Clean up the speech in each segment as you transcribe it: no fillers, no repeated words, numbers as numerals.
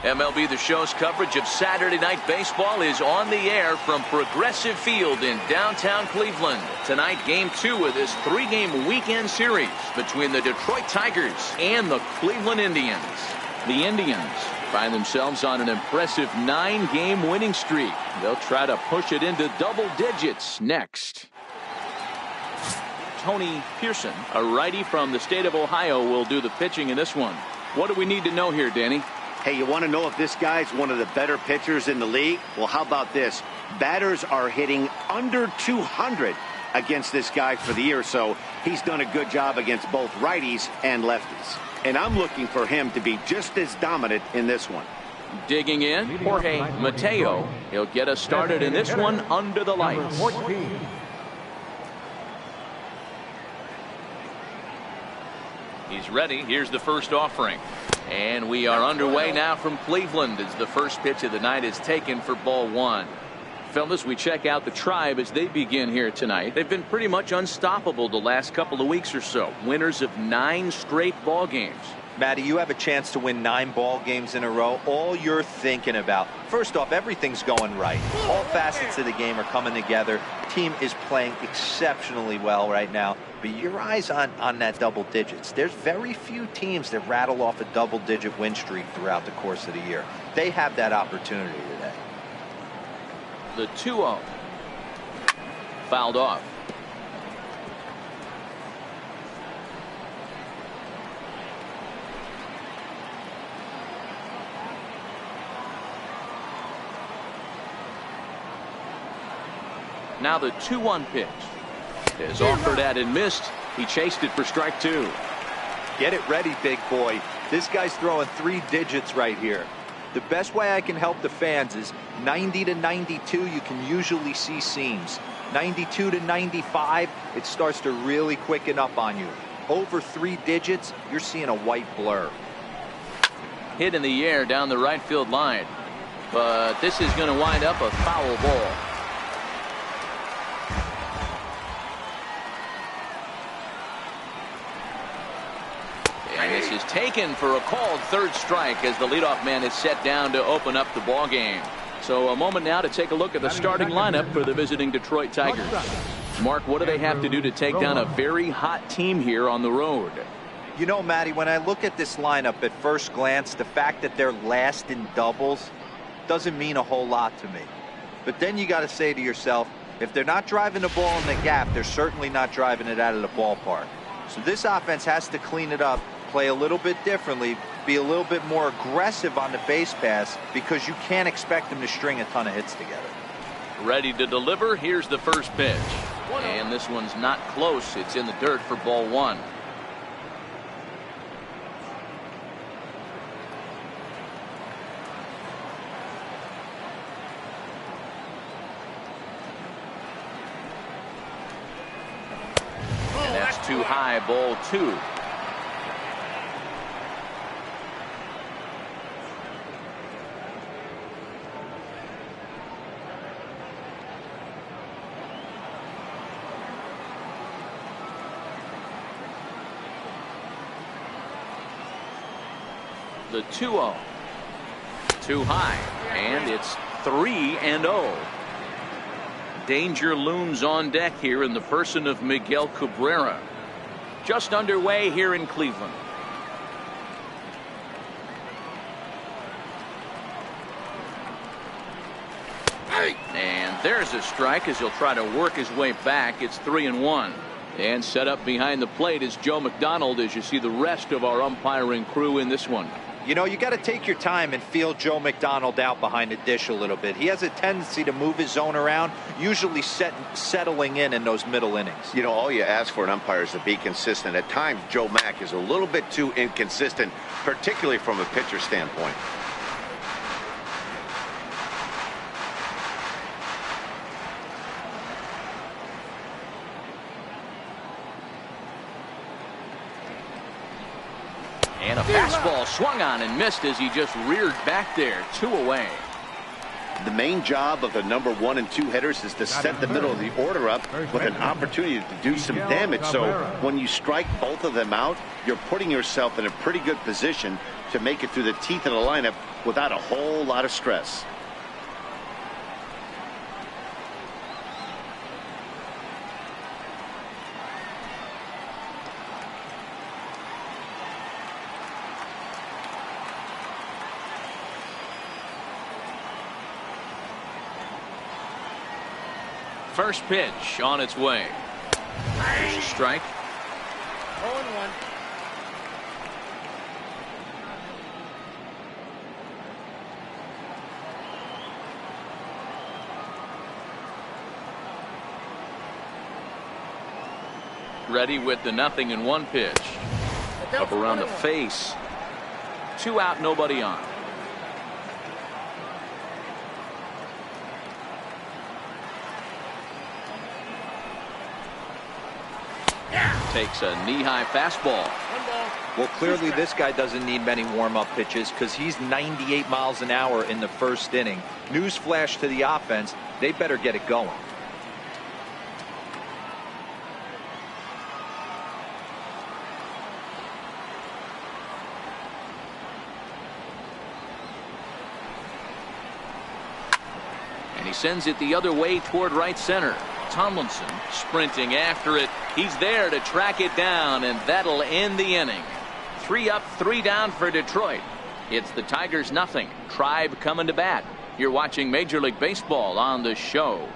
MLB The Show's coverage of Saturday Night Baseball is on the air from Progressive Field in downtown Cleveland. Tonight, Game 2 of this 3-game weekend series between the Detroit Tigers and the Cleveland Indians. The Indians find themselves on an impressive 9-game winning streak. They'll try to push it into double digits next. Tony Pearson, a righty from the state of Ohio, will do the pitching in this one. What do we need to know here, Danny? Hey, you want to know if this guy's one of the better pitchers in the league? Well, how about this? Batters are hitting under 200 against this guy for the year, so he's done a good job against both righties and lefties. And I'm looking for him to be just as dominant in this one. Digging in, Jorge Mateo. He'll get us started in this one under the lights. He's ready. Here's the first offering. And we are underway now from Cleveland as the first pitch of the night is taken for ball 1. Fellas, we check out the Tribe as they begin here tonight. They've been pretty much unstoppable the last couple of weeks or so. Winners of 9 straight ball games. Matty, you have a chance to win 9 ball games in a row. All you're thinking about, first off, everything's going right. All facets of the game are coming together. Team is playing exceptionally well right now. But your eyes on that double digits. There's very few teams that rattle off a double-digit win streak throughout the course of the year. They have that opportunity today. The 2-0. Fouled off. Now the 2-1 pitch is offered at and missed. He chased it for strike 2. Get it ready, big boy. This guy's throwing 3 digits right here. The best way I can help the fans is 90 to 92. You can usually see seams. 92 to 95, it starts to really quicken up on you. Over 3 digits, you're seeing a white blur. Hit in the air down the right field line, but this is going to wind up a foul ball. And this is taken for a called third strike as the leadoff man is set down to open up the ball game. So a moment now to take a look at the starting lineup for the visiting Detroit Tigers. Mark, what do they have to do to take down a very hot team here on the road? You know, Matty, when I look at this lineup at first glance, the fact that they're last in doubles doesn't mean a whole lot to me. But then you got to say to yourself, if they're not driving the ball in the gap, they're certainly not driving it out of the ballpark. So this offense has to clean it up, play a little bit differently, be a little bit more aggressive on the base pass, because you can't expect them to string a ton of hits together. Ready to deliver. Here's the first pitch. And this one's not close. It's in the dirt for ball 1. And that's too high, ball 2. The 2-0. Too high, and it's 3-0. Danger looms on deck here in the person of Miguel Cabrera. Just underway here in Cleveland. And there's a strike as he'll try to work his way back. It's 3-1. And set up behind the plate is Joe McDonald as you see the rest of our umpiring crew in this one. You know, you got to take your time and feel Joe McDonald out behind the dish a little bit. He has a tendency to move his zone around, usually settling in those middle innings. You know, all you ask for an umpire is to be consistent. At times, Joe Mack is a little bit too inconsistent, particularly from a pitcher standpoint. And a fastball swung on and missed as he just reared back there. 2 away. The main job of the number 1 and 2 hitters is to set the middle of the order up with an opportunity to do some damage. So when you strike both of them out, you're putting yourself in a pretty good position to make it through the teeth of the lineup without a whole lot of stress. First pitch on its way. There's a strike. 0-1. Ready with the 0-1 pitch. Up around the face. 2 out, nobody on. Takes a knee-high fastball. Well, clearly this guy doesn't need many warm-up pitches because he's 98 miles an hour in the first inning. Newsflash to the offense, they better get it going. And he sends it the other way toward right center. Tomlinson sprinting after it. He's there to track it down, and that'll end the inning. 3 up, 3 down for Detroit. It's the Tigers 0. Tribe coming to bat. You're watching Major League Baseball on the show.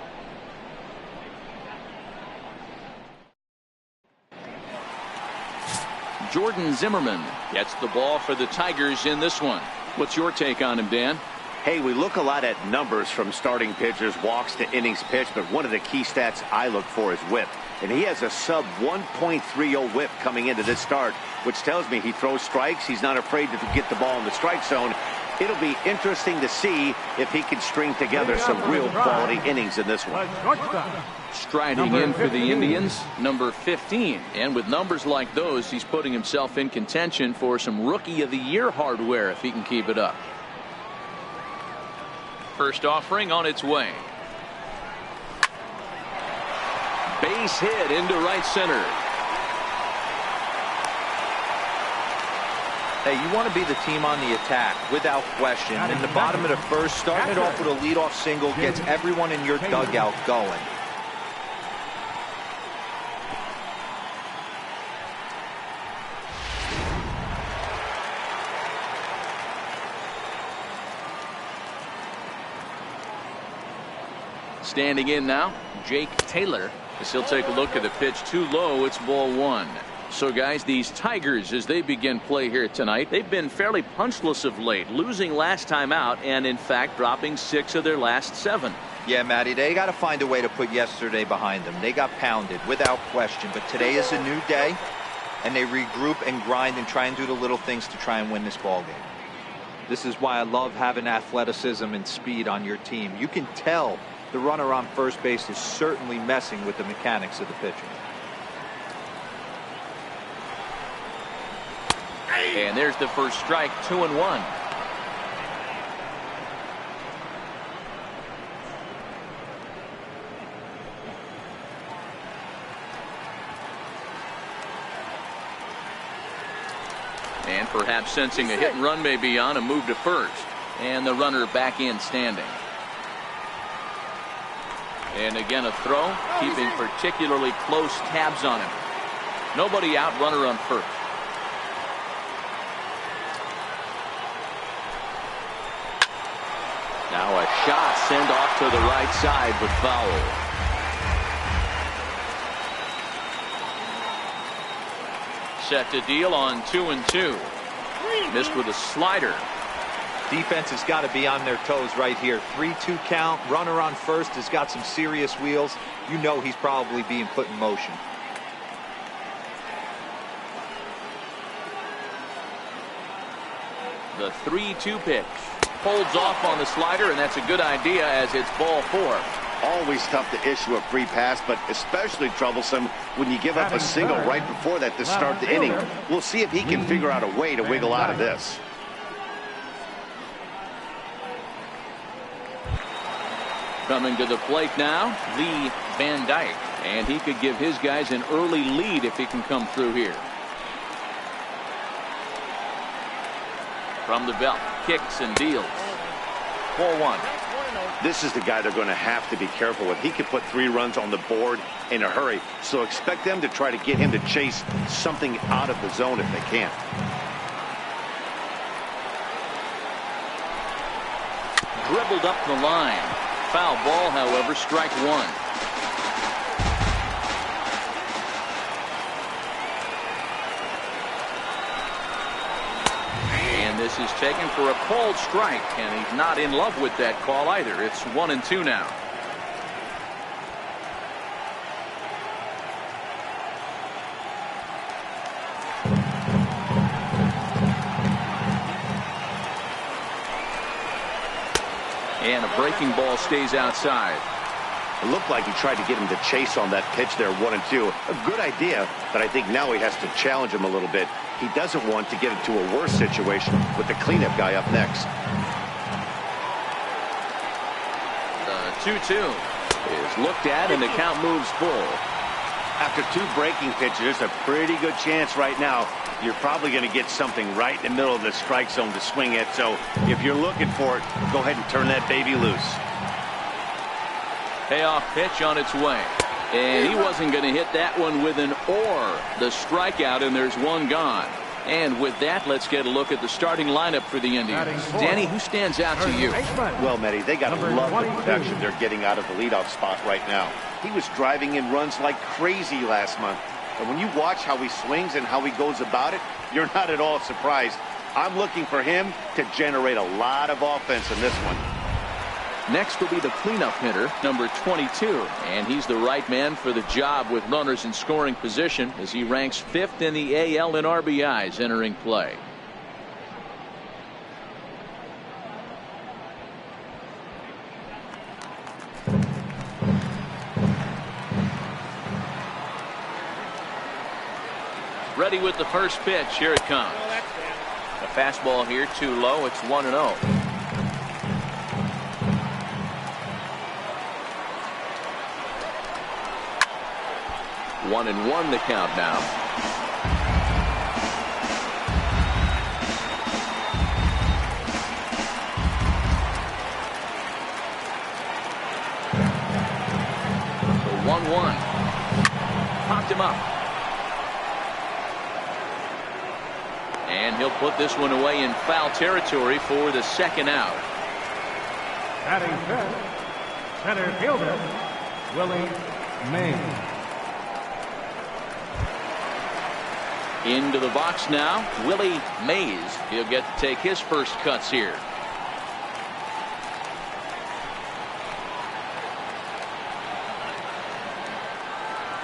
Jordan Zimmerman gets the ball for the Tigers in this one. What's your take on him, Dan? Hey, we look a lot at numbers from starting pitchers, walks to innings pitched, but one of the key stats I look for is whip. And he has a sub 1.30 whip coming into this start, which tells me he throws strikes. He's not afraid to get the ball in the strike zone. It'll be interesting to see if he can string together some real quality innings in this one. Striding in for the Indians, number 15. And with numbers like those, he's putting himself in contention for some Rookie of the Year hardware if he can keep it up. First offering on its way. Base hit into right center. Hey, you want to be the team on the attack, without question. In the bottom of the first, starting it off with a leadoff single gets everyone in your dugout going. Standing in now, Jake Taylor, as he'll take a look at the pitch too low. It's ball 1. So guys, these Tigers, as they begin play here tonight, they've been fairly punchless of late, losing last time out and in fact dropping 6 of their last 7. Yeah, Matty, they got to find a way to put yesterday behind them. They got pounded without question, but today is a new day and they regroup and grind and try and do the little things to try and win this ball game. This is why I love having athleticism and speed on your team. You can tell the runner on first base is certainly messing with the mechanics of the pitcher. And there's the first strike, 2-1. And perhaps sensing a hit and run may be on, a move to first. And the runner back in standing. And again a throw, keeping particularly close tabs on him. Nobody out, runner on first. Now a shot sent off to the right side, but foul. Set to deal on 2-2. Missed with a slider. Defense has got to be on their toes right here. 3-2 count. Runner on first has got some serious wheels. You know he's probably being put in motion. The 3-2 pitch. Holds off on the slider, and that's a good idea as it's ball 4. Always tough to issue a free pass, but especially troublesome when you give up a single right before that to start the inning. We'll see if he can figure out a way to wiggle out of this. Coming to the plate now, Lee Van Dyke. And he could give his guys an early lead if he can come through here. From the belt, kicks and deals. 4-1. This is the guy they're going to have to be careful with. He could put 3 runs on the board in a hurry. So expect them to try to get him to chase something out of the zone if they can. Dribbled up the line. Foul ball, however, strike 1. And this is taken for a called strike, and he's not in love with that call either. It's 1-2 now. And a breaking ball stays outside. It looked like he tried to get him to chase on that pitch there, 1-2. A good idea, but I think now he has to challenge him a little bit. He doesn't want to get into a worse situation with the cleanup guy up next. The 2-2 is looked at, and the count moves full. After 2 breaking pitches, there's a pretty good chance right now you're probably going to get something right in the middle of the strike zone to swing at. So if you're looking for it, go ahead and turn that baby loose. Payoff pitch on its way. And he wasn't going to hit that one with an or. The strikeout, and there's 1 gone. And with that, let's get a look at the starting lineup for the Indians. Danny, who stands out to you? Well, Mehdi, they got to love the production they're getting out of the leadoff spot right now. He was driving in runs like crazy last month. And when you watch how he swings and how he goes about it, you're not at all surprised. I'm looking for him to generate a lot of offense in this one. Next will be the cleanup hitter, number 22. And he's the right man for the job with runners in scoring position as he ranks 5th in the AL in RBIs entering play. Ready with the first pitch. Here it comes. A fastball here too low. It's 1-0. 1-1 the count now. The 1-1. Popped him up. And he'll put this one away in foul territory for the 2nd out. Batting 10th, center fielder, Willie Mays. Into the box now, Willie Mays. He'll get to take his first cuts here.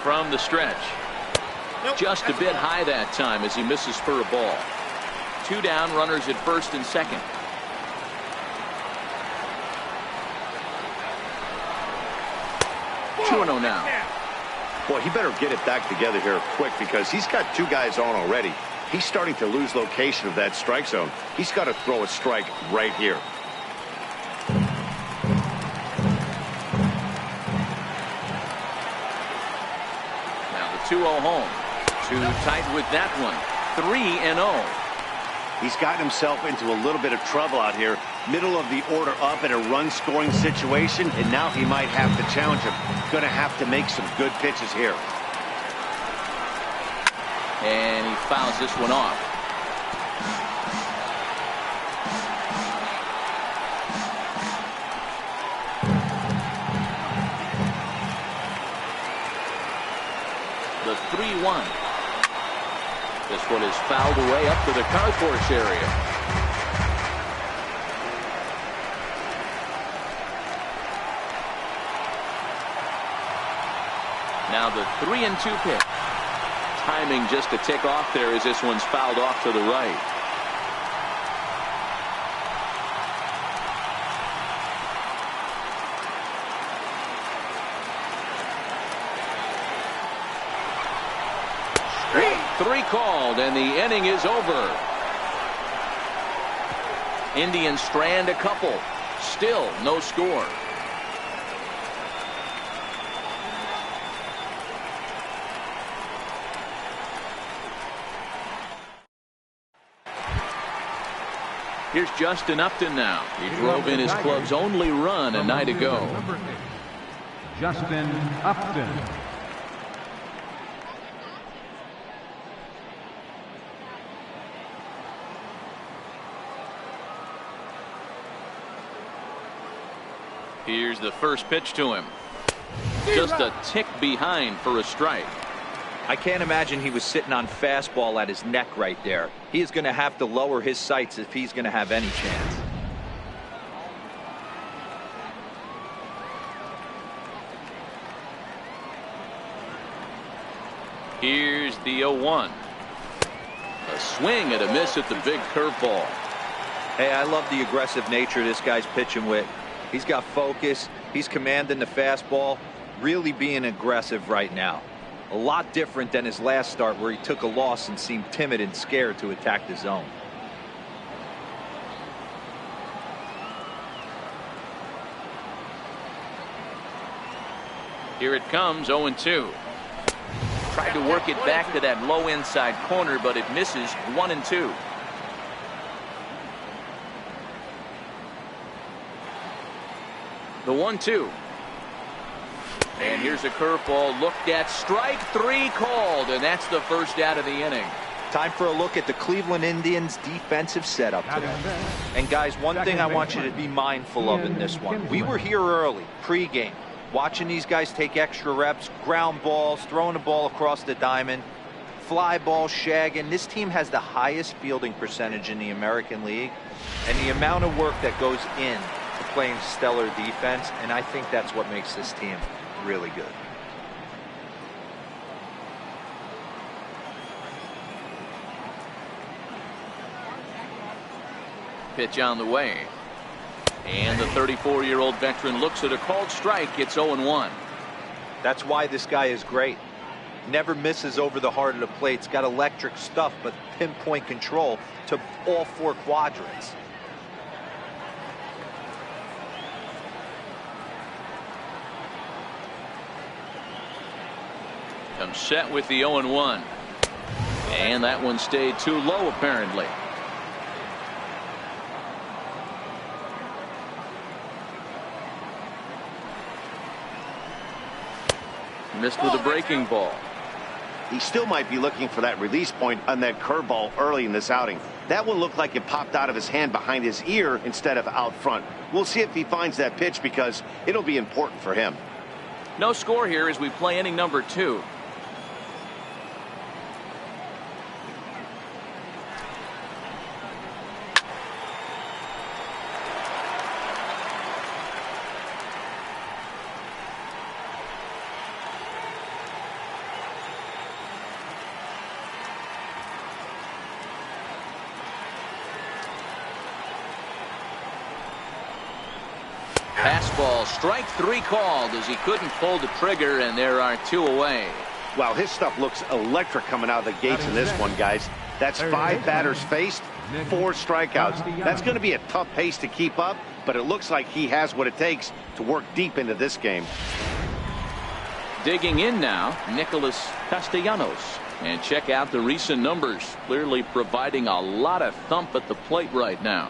From the stretch. Just a bit high that time as he misses for a ball. 2 down, runners at first and second. Whoa. 2-0 now. Boy, he better get it back together here quick because he's got 2 guys on already. He's starting to lose location of that strike zone. He's got to throw a strike right here. Now the 2-0 home. Too tight with that one. 3-0. He's gotten himself into a little bit of trouble out here. Middle of the order up in a run-scoring situation, and now he might have to challenge him. Going to have to make some good pitches here. And he fouls this one off. The 3-1. This one is fouled away up to the concourse area. Now the 3-2 pitch. Timing just a tick off there as this one's fouled off to the right. Three called, and the inning is over. Indians strand a couple. Still no score. Here's Justin Upton now. He drove in his club's only run a night ago. Number 8, Justin Upton. Here's the first pitch to him. Just a tick behind for a strike. I can't imagine he was sitting on fastball at his neck right there. He is going to have to lower his sights if he's going to have any chance. Here's the 0-1. A swing and a miss at the big curveball. Hey, I love the aggressive nature this guy's pitching with. He's got focus. He's commanding the fastball. Really being aggressive right now. A lot different than his last start where he took a loss and seemed timid and scared to attack the zone. Here it comes, 0-2. Tried to work it back to that low inside corner, but it misses. 1-2. The 1-2. And here's a curveball looked at. Strike 3 called, and that's the first out of the inning. Time for a look at the Cleveland Indians defensive setup today. And guys, one thing I want you to be mindful of in this one. We were here early, pregame, watching these guys take extra reps, ground balls, throwing the ball across the diamond, fly ball, shagging. This team has the highest fielding percentage in the American League, and the amount of work that goes in to playing stellar defense, and I think that's what makes this team really good. Pitch on the way. And the 34-year-old veteran looks at a called strike. It's 0-1. That's why this guy is great. Never misses over the heart of the plate. He's got electric stuff, but pinpoint control to all 4 quadrants. Comes set with the 0-1. And that one stayed too low, apparently. Missed with a breaking ball. He still might be looking for that release point on that curveball early in this outing. That one looked like it popped out of his hand behind his ear instead of out front. We'll see if he finds that pitch because it'll be important for him. No score here as we play inning number 2. Fastball, strike 3 called as he couldn't pull the trigger, and there are 2 away. Wow, his stuff looks electric coming out of the gates in this one, guys. That's 5 batters faced, 4 strikeouts. That's going to be a tough pace to keep up, but it looks like he has what it takes to work deep into this game. Digging in now, Nicholas Castellanos. And check out the recent numbers. Clearly providing a lot of thump at the plate right now.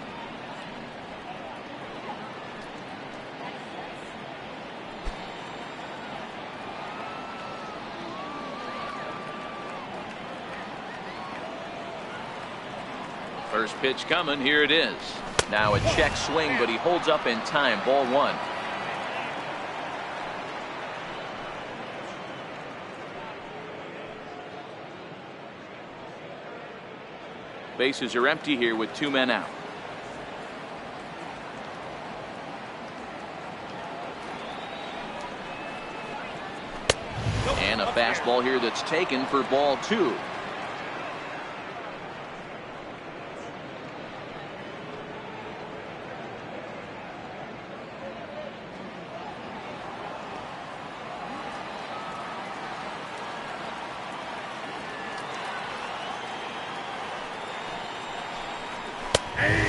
First pitch coming. Here it is. Now a check swing, but he holds up in time. Ball 1. Bases are empty here with 2 men out. And a fastball here that's taken for ball 2.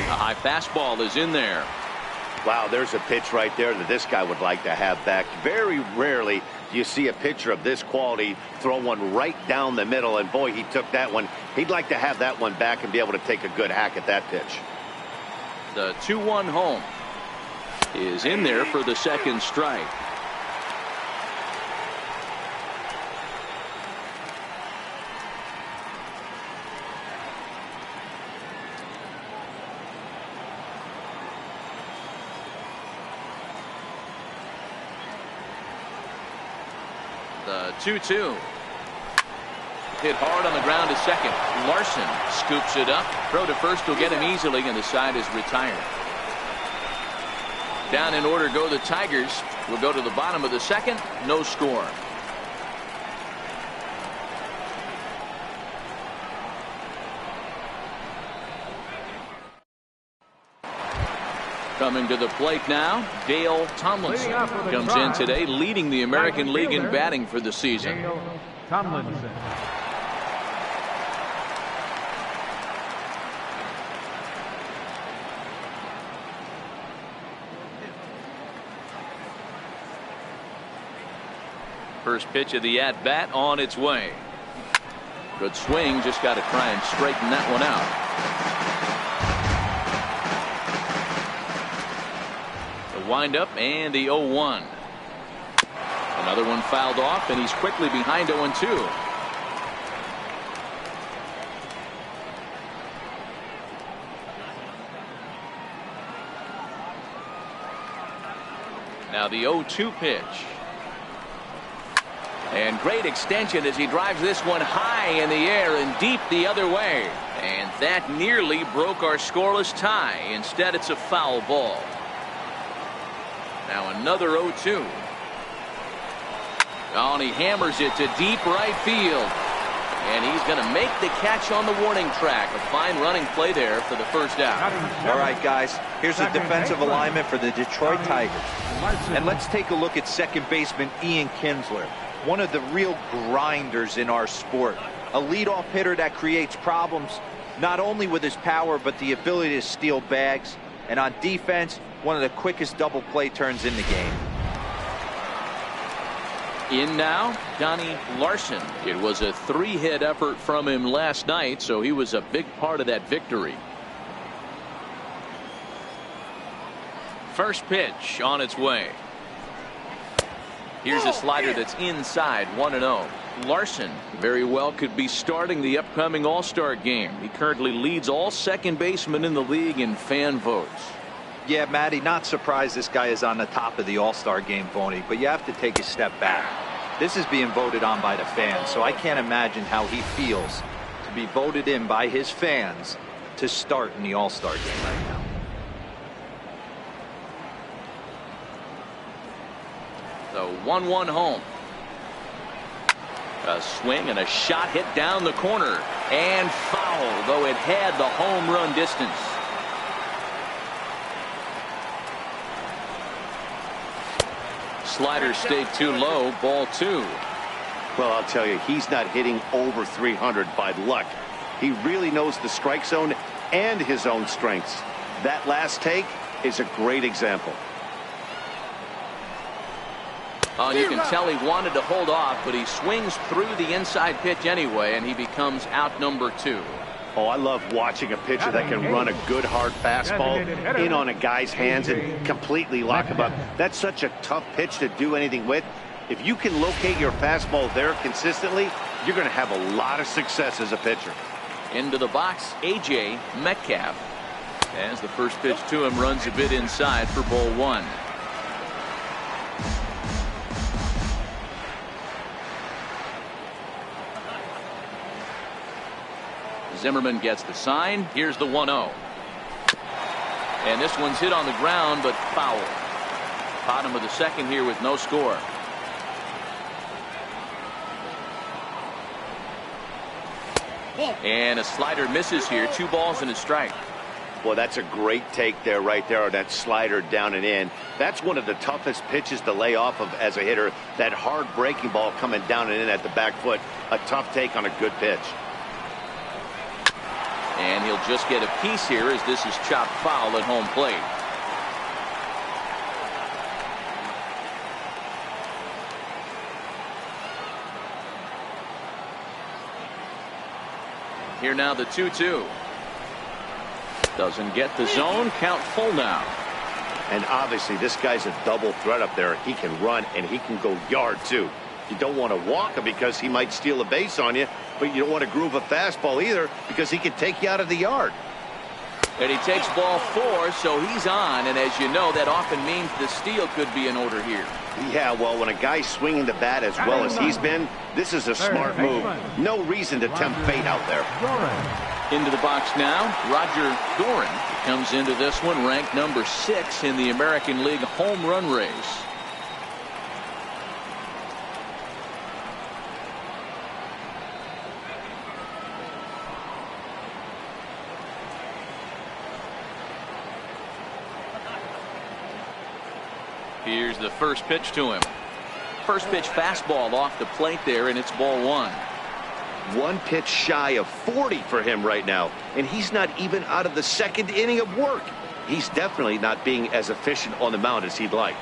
A high fastball is in there. Wow, there's a pitch right there that this guy would like to have back. Very rarely do you see a pitcher of this quality throw one right down the middle, and boy, he took that one. He'd like to have that one back and be able to take a good hack at that pitch. The 2-1 home is in there for the second strike. The 2-2. Hit hard on the ground to second. Larson scoops it up. Throw to first will get him easily, and the side is retired. Down in order go the Tigers. We'll go to the bottom of the second. No score. Coming to the plate now, Dale Tomlinson comes in today, leading the American League in batting for the season. Dale Tomlinson. First pitch of the at-bat on its way. Good swing, just got to try and straighten that one out. The windup and the 0-1. Another one fouled off, and he's quickly behind 0-2. Now the 0-2 pitch. And great extension as he drives this one high in the air and deep the other way. And that nearly broke our scoreless tie. Instead, it's a foul ball. Now another 0-2. Oh, and he hammers it to deep right field. And he's going to make the catch on the warning track. A fine running play there for the first out. All right, guys, here's the defensive alignment for the Detroit Tigers. And let's take a look at second baseman Ian Kinsler. One of the real grinders in our sport. A leadoff hitter that creates problems, not only with his power, but the ability to steal bags. And on defense, one of the quickest double play turns in the game. In now, Donnie Larson. It was a 3-hit effort from him last night, so he was a big part of that victory. First pitch on its way. Here's a slider that's inside, 1-0. Larson very well could be starting the upcoming All-Star game. He currently leads all second basemen in the league in fan votes. Yeah, Matty, not surprised this guy is on the top of the All-Star game voting, but you have to take a step back. This is being voted on by the fans, so I can't imagine how he feels to be voted in by his fans to start in the All-Star game right now. The 1-1 home. A swing and a shot hit down the corner and foul, though it had the home run distance. Slider stayed too low, ball 2. Well, I'll tell you, he's not hitting over 300 by luck. He really knows the strike zone and his own strengths. That last take is a great example. Oh, and you can tell he wanted to hold off, but he swings through the inside pitch anyway, and he becomes out number 2. Oh, I love watching a pitcher that can run a good hard fastball in on a guy's hands and completely lock him up. That's such a tough pitch to do anything with. If you can locate your fastball there consistently, you're going to have a lot of success as a pitcher. Into the box, A.J. Metcalf. As the first pitch to him runs a bit inside for ball 1. Zimmerman gets the sign. Here's the 1-0. And this one's hit on the ground, but foul. Bottom of the second here with no score. And a slider misses here. 2 balls and a strike. Well, that's a great take there, right there, on that slider down and in. That's one of the toughest pitches to lay off of as a hitter. That hard breaking ball coming down and in at the back foot. A tough take on a good pitch. And he'll just get a piece here as this is chopped foul at home plate. Here now the 2-2. Doesn't get the zone. Count full now. And obviously this guy's a double threat up there. He can run and he can go yard too. You don't want to walk him because he might steal a base on you, but you don't want to groove a fastball either because he can take you out of the yard. And he takes ball 4, so he's on. And as you know, that often means the steal could be in order here. Yeah, well, when a guy's swinging the bat as well as he's been, this is a smart move. No reason to tempt fate out there. Into the box now, Roger Doran comes into this one ranked number 6 in the American League home run race. Here's the first pitch to him. First pitch fastball off the plate there, and it's ball 1. One pitch shy of 40 for him right now, and he's not even out of the second inning of work. He's definitely not being as efficient on the mound as he'd like.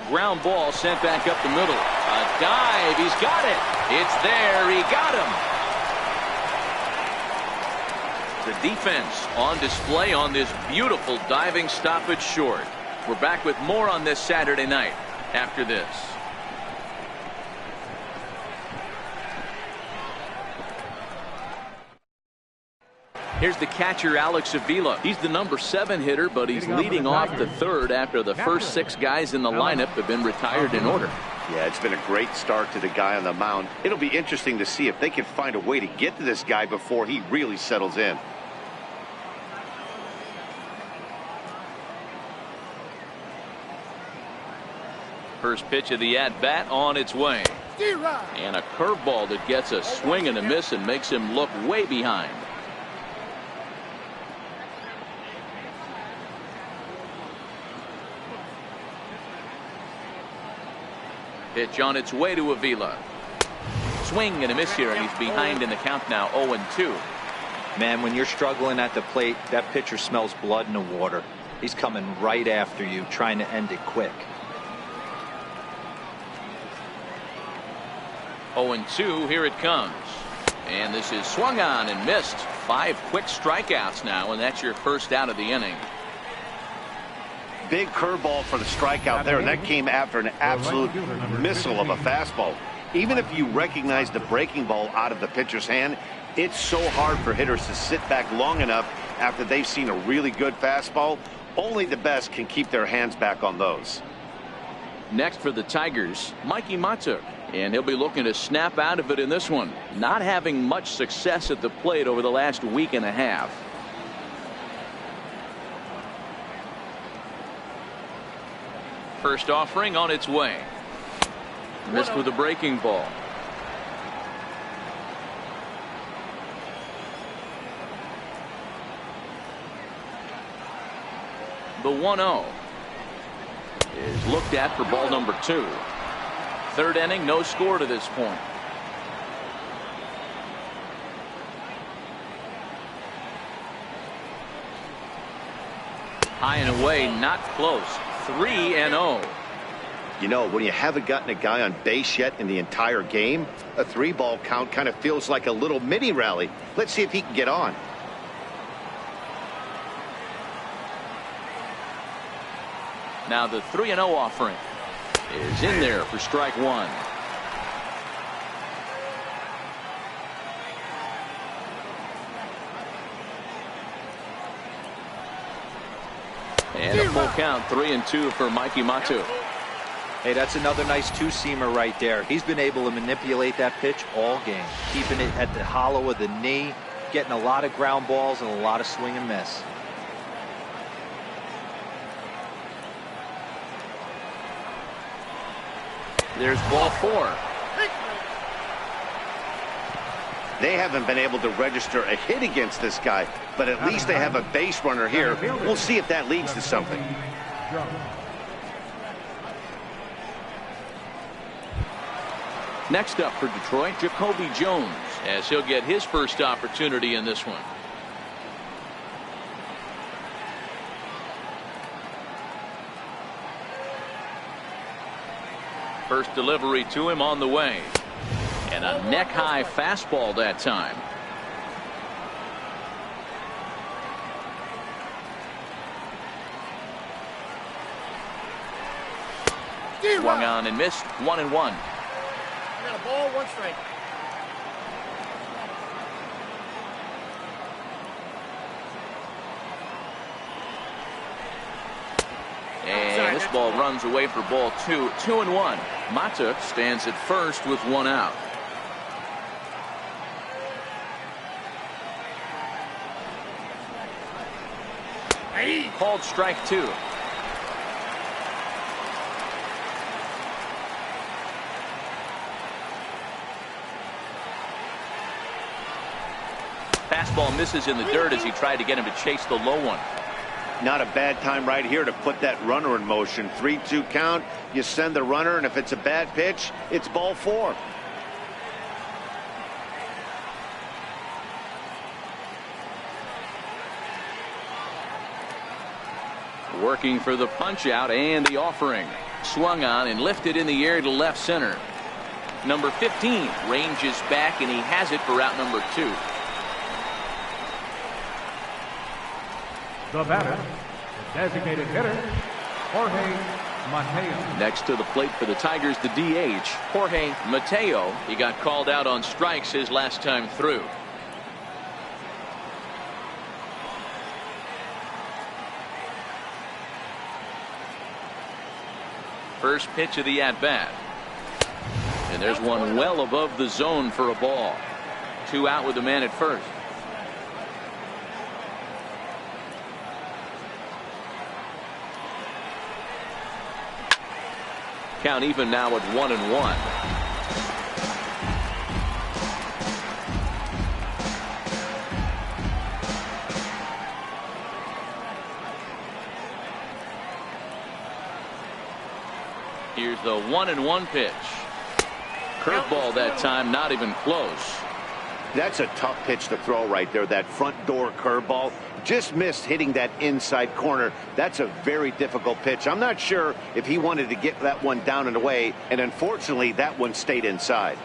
Ground ball sent back up the middle. A dive. He's got it. It's there. He got him. The defense on display on this beautiful diving stoppage short. We're back with more on this Saturday night after this. Here's the catcher, Alex Avila. He's the number 7 hitter, but he's leading off the third after the first 6 guys in the lineup have been retired in order. Yeah, it's been a great start to the guy on the mound. It'll be interesting to see if they can find a way to get to this guy before he really settles in. First pitch of the at-bat on its way. And a curveball that gets a swing and a miss and makes him look way behind. Pitch on its way to Avila. Swing and a miss here, and he's behind in the count now, 0-2. Man, when you're struggling at the plate, that pitcher smells blood in the water. He's coming right after you, trying to end it quick. 0-2, here it comes. And this is swung on and missed. 5 quick strikeouts now, and that's your first out of the inning. Big curveball for the strikeout there, and that came after an absolute missile of a fastball. Even if you recognize the breaking ball out of the pitcher's hand, it's so hard for hitters to sit back long enough after they've seen a really good fastball. Only the best can keep their hands back on those. Next for the Tigers, Mikey Matuk. And he'll be looking to snap out of it in this one. Not having much success at the plate over the last week and a half. First offering on its way. Missed with a breaking ball. The 1-0 is looked at for ball number 2. Third inning, no score to this point. High and away, not close. 3-0. You know, when you haven't gotten a guy on base yet in the entire game, a 3-ball count kind of feels like a little mini rally. Let's see if he can get on. Now the 3-0 offering is in there for strike 1. And a full count, 3-2 for Mikey Matuk. Hey, that's another nice two-seamer right there. He's been able to manipulate that pitch all game, keeping it at the hollow of the knee, getting a lot of ground balls and a lot of swing and miss. There's ball 4. They haven't been able to register a hit against this guy, but at least they have a base runner here. We'll see if that leads to something. Next up for Detroit, Jacoby Jones, as he'll get his first opportunity in this one. First delivery to him on the way. And a neck-high fastball that time. Swung on and missed. 1-1. Got a ball, 1 strike. And this ball runs away for ball 2. 2-1. Mata stands at first with 1 out. Called strike 2. Fastball misses in the dirt as he tried to get him to chase the low one. Not a bad time right here to put that runner in motion. 3-2 count. You send the runner, and if it's a bad pitch, it's ball 4. Working for the punch out and the offering. Swung on and lifted in the air to left center. Number 15 ranges back, and he has it for out number 2. The batter, the designated hitter, Jorge Mateo. Next to the plate for the Tigers, the DH, Jorge Mateo. He got called out on strikes his last time through. First pitch of the at-bat. And there's one well above the zone for a ball. 2 out with the man at first. Count even now at 1-1. Here's the 1-1 pitch. Curveball that time, not even close. That's a tough pitch to throw right there. That front door curveball just missed hitting that inside corner. That's a very difficult pitch. I'm not sure if he wanted to get that one down and away, and unfortunately that one stayed inside.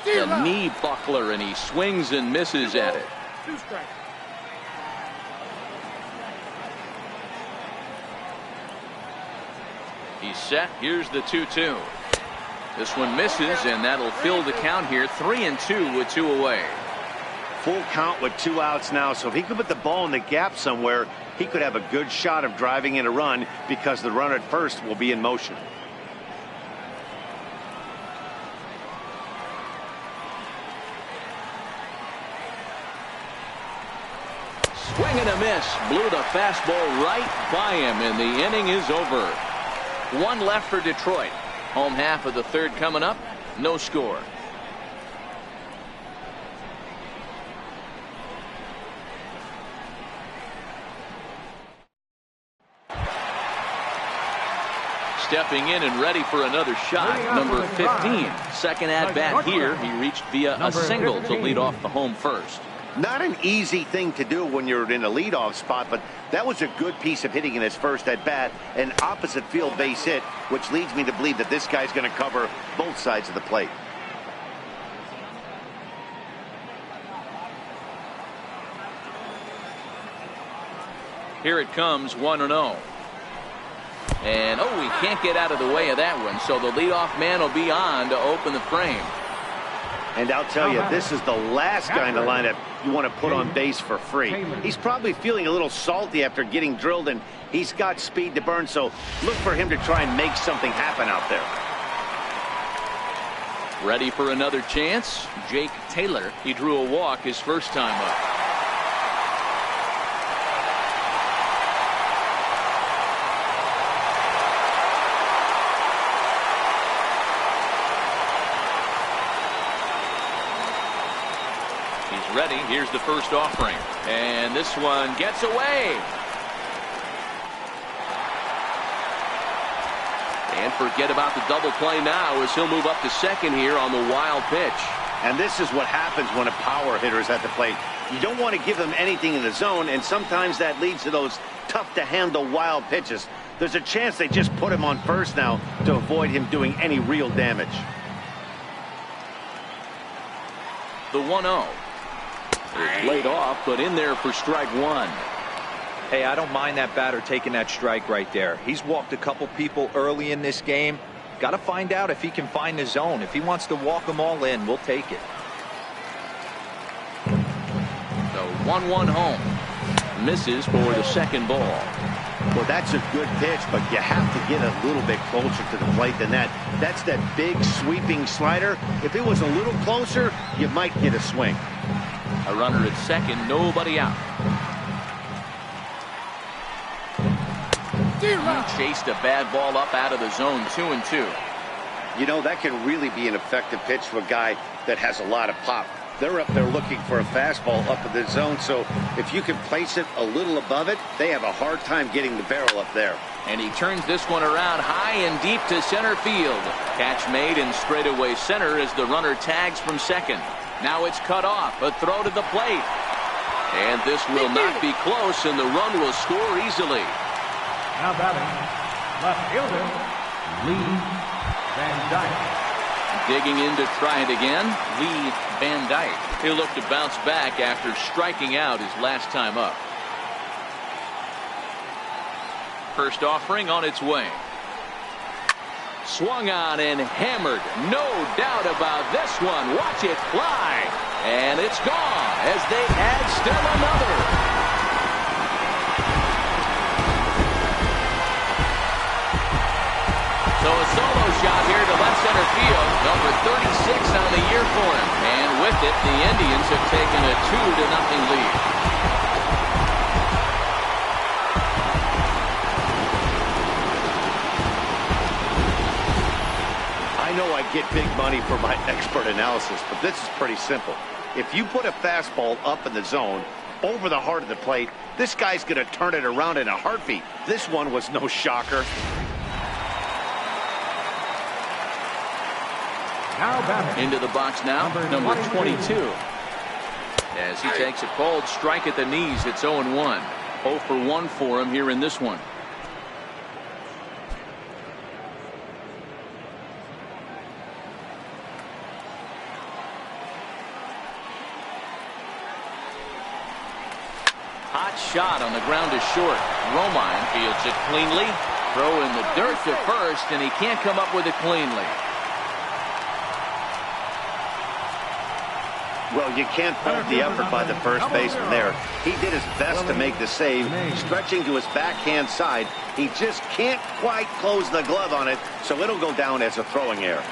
The knee buckler, and he swings and misses at it. 2 strikes. He's set. Here's the 2-2. This one misses, and that'll fill the count here. 3-2 with 2 away. Full count with 2 outs now, so if he could put the ball in the gap somewhere, he could have a good shot of driving in a run because the runner at first will be in motion. Swing and a miss. Blew the fastball right by him, and the inning is over. 1 left for Detroit. Home half of the 3rd coming up. No score. Stepping in and ready for another shot. Number 15. Second at bat here. He reached via a single to lead off the home first. Not an easy thing to do when you're in a leadoff spot, but that was a good piece of hitting in his first at bat, an opposite field base hit, which leads me to believe that this guy's going to cover both sides of the plate. Here it comes, 1-0. And he can't get out of the way of that one, so the leadoff man will be on to open the frame. And I'll tell you, this is the last guy in the lineup you want to put on base for free. He's probably feeling a little salty after getting drilled, and he's got speed to burn, so look for him to try and make something happen out there. Ready for another chance? Jake Taylor. He drew a walk his first time up. Ready. Here's the first offering, and this one gets away. And forget about the double play now as he'll move up to second here on the wild pitch. And this is what happens when a power hitter is at the plate. You don't want to give them anything in the zone, and sometimes that leads to those tough to handle wild pitches. There's a chance they just put him on first now to avoid him doing any real damage. The 1-0 is laid off, but in there for strike one. Hey, I don't mind that batter taking that strike right there. He's walked a couple people early in this game. Got to find out if he can find the zone. If he wants to walk them all in, we'll take it. The 1-1 home. Misses for the second ball. Well, that's a good pitch, but you have to get a little bit closer to the plate than that. That's that big sweeping slider. If it was a little closer, you might get a swing. A runner at second, nobody out. Chased a bad ball up out of the zone, 2-2. You know, that can really be an effective pitch for a guy that has a lot of pop. They're up there looking for a fastball up in the zone, so if you can place it a little above it, they have a hard time getting the barrel up there. And he turns this one around high and deep to center field. Catch made in straightaway center as the runner tags from second. Now it's cut off, a throw to the plate. And this will not be close, and the run will score easily. Now batting, left fielder, Lee Van Dyke. Digging in to try it again, Lee Van Dyke. He'll look to bounce back after striking out his last time up. First offering on its way. Swung on and hammered. No doubt about this one. Watch it fly. And it's gone as they add still another. So a solo shot here to left center field. Number 36 on the year for him. And with it, the Indians have taken a 2-0 lead. I know I get big money for my expert analysis, but this is pretty simple. If you put a fastball up in the zone, over the heart of the plate, this guy's going to turn it around in a heartbeat. This one was no shocker. Now batting. Into the box now, number 22. As he takes a cold strike at the knees, it's 0-1. 0 for 1 for him here in this one. Hot shot on the ground is short. Romine fields it cleanly. Throw in the dirt to first, and he can't come up with it cleanly. Well, you can't fault the effort by the first baseman there. He did his best to make the save, stretching to his backhand side. He just can't quite close the glove on it, so it'll go down as a throwing error.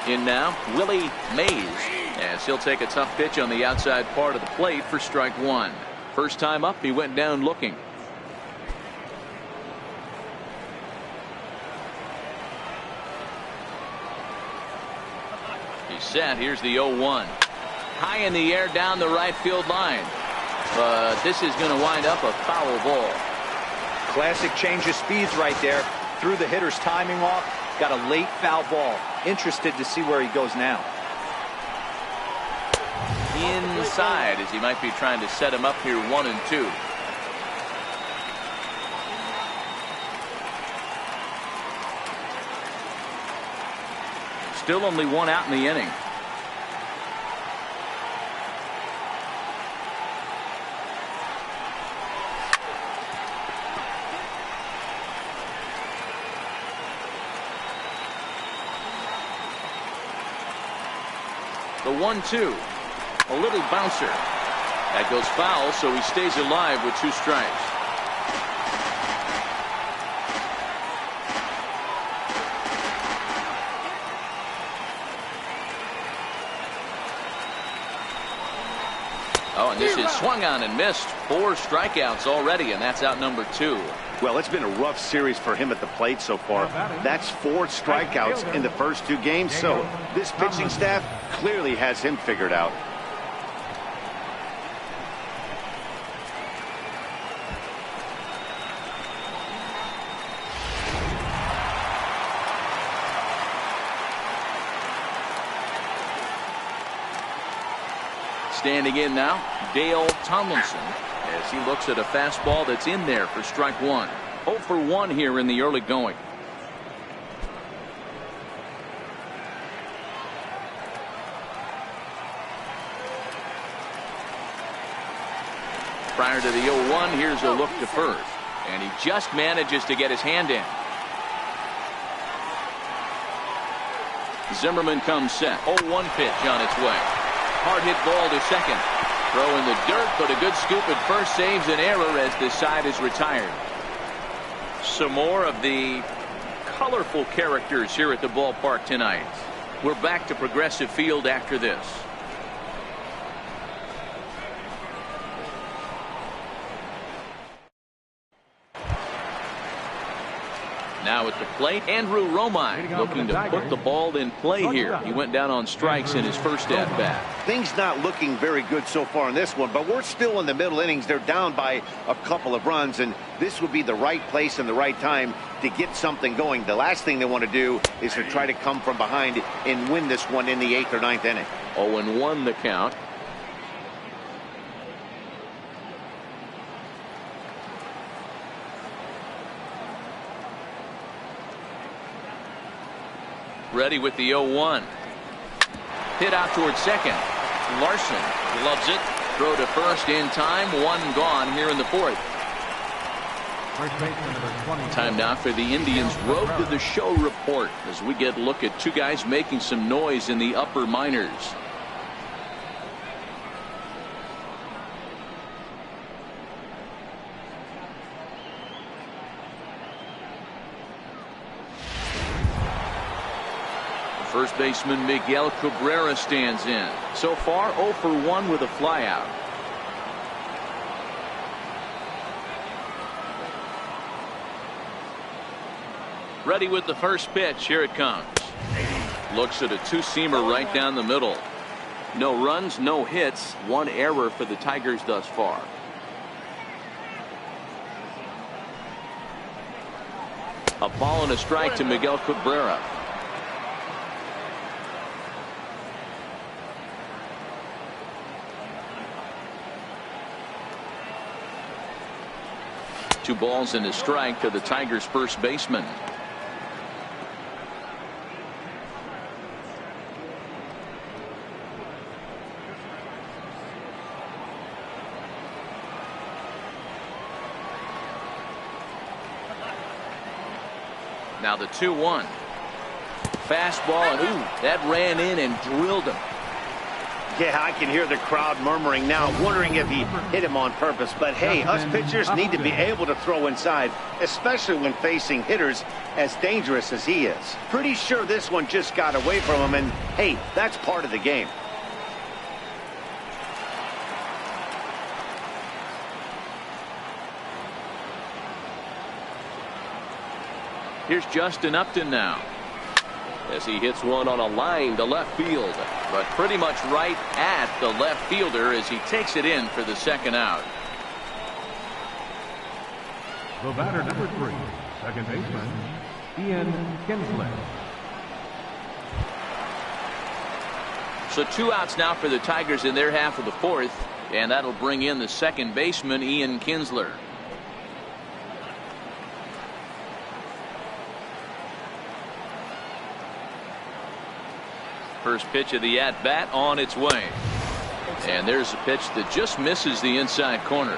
In now, Willie Mays, as he'll take a tough pitch on the outside part of the plate for strike one. First time up, he went down looking. He's set. Here's the 0-1. High in the air down the right field line. But this is going to wind up a foul ball. Classic change of speeds right there. Threw the hitter's timing off. Got a late foul ball. Interested to see where he goes now. Inside, as he might be trying to set him up here 1-2. Still only one out in the inning. The 1-2. A little bouncer. That goes foul, so he stays alive with 2 strikes. Oh, and this is swung on and missed. 4 strikeouts already, and that's out number 2. Well, it's been a rough series for him at the plate so far. That's 4 strikeouts in the first 2 games, so this pitching staff clearly has him figured out. Standing in now, Dale Tomlinson, as he looks at a fastball that's in there for strike one. 0 for 1 here in the early going. Prior to the 0-1, here's a look to first. And he just manages to get his hand in. Zimmerman comes set. 0-1 pitch on its way. Hard hit ball to second. Throw in the dirt, but a good scoop at first saves an error as this side is retired. Some more of the colorful characters here at the ballpark tonight. We're back to Progressive Field after this. Now at the plate, Andrew Romine looking to put the ball in play here. He went down on strikes in his first at-bat. Things not looking very good so far in this one, but we're still in the middle innings. They're down by a couple of runs, and this would be the right place and the right time to get something going. The last thing they want to do is to try to come from behind and win this one in the 8th or 9th inning. 0-1 the count. Ready with the 0-1. Hit out towards second. Larson loves it. Throw to first in time. One gone here in the 4th. Time now for the Indians' Road to the Show report as we get a look at two guys making some noise in the upper minors. First baseman Miguel Cabrera stands in. So far 0 for 1 with a flyout. Ready with the first pitch. Here it comes. Looks at a two-seamer right down the middle. No runs, no hits, one error for the Tigers thus far. A ball and a strike to Miguel Cabrera. Two balls and a strike to the Tigers' first baseman. Now the 2-1. Fastball, and ooh, that ran in and drilled him. Yeah, I can hear the crowd murmuring now, wondering if he hit him on purpose. But hey, us pitchers need to be able to throw inside, especially when facing hitters as dangerous as he is. Pretty sure this one just got away from him, and hey, that's part of the game. Here's Justin Upton now, as he hits one on a line to left field, but pretty much right at the left fielder as he takes it in for the second out. The batter, number 3, second baseman, Ian Kinsler. So 2 outs now for the Tigers in their half of the 4th, and that'll bring in the second baseman, Ian Kinsler. First pitch of the at-bat on its way. And there's a pitch that just misses the inside corner.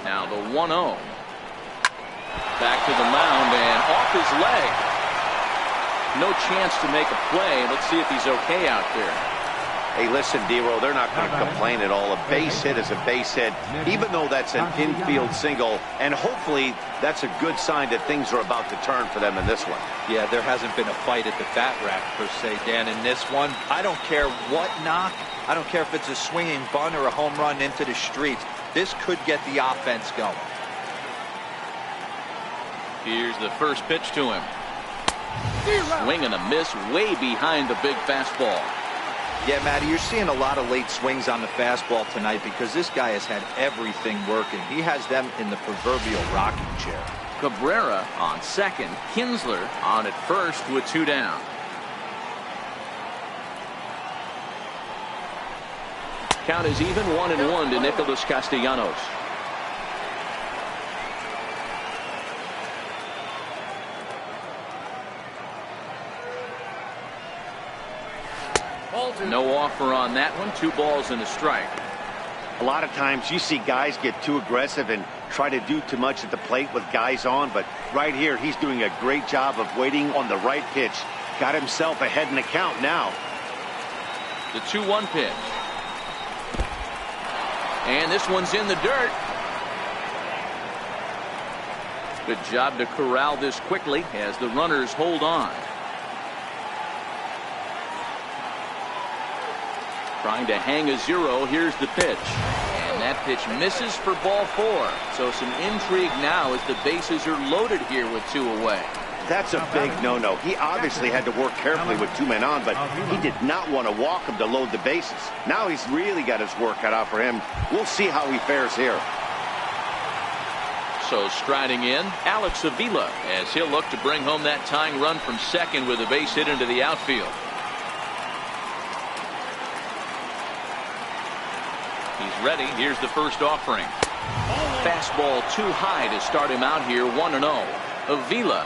Now the 1-0. Back to the mound and off his leg. No chance to make a play. Let's see if he's okay out there. Hey, listen, Dero, they're not going to complain at all. A base hit is a base hit, even though that's an infield single. And hopefully that's a good sign that things are about to turn for them in this one. Yeah, there hasn't been a fight at the bat rack, per se, Dan, in this one. I don't care what knock. I don't care if it's a swinging bunt or a home run into the streets. This could get the offense going. Here's the first pitch to him. Swing and a miss way behind the big fastball. Yeah, Matty, you're seeing a lot of late swings on the fastball tonight because this guy has had everything working. He has them in the proverbial rocking chair. Cabrera on second. Kinsler on at first with 2 down. Count is even 1-1 to Nicholas Castellanos. No offer on that one. 2 balls and a strike. A lot of times you see guys get too aggressive and try to do too much at the plate with guys on, but right here he's doing a great job of waiting on the right pitch. Got himself ahead in the count now. The 2-1 pitch. And this one's in the dirt. Good job to corral this quickly as the runners hold on. Trying to hang a 0. Here's the pitch. And that pitch misses for ball 4. So some intrigue now as the bases are loaded here with 2 away. That's a big no-no. He obviously had to work carefully with 2 men on, but he did not want to walk him to load the bases. Now he's really got his work cut out for him. We'll see how he fares here. So striding in, Alex Avila, as he'll look to bring home that tying run from second with a base hit into the outfield. He's ready. Here's the first offering. Fastball too high to start him out here. 1-0. Avila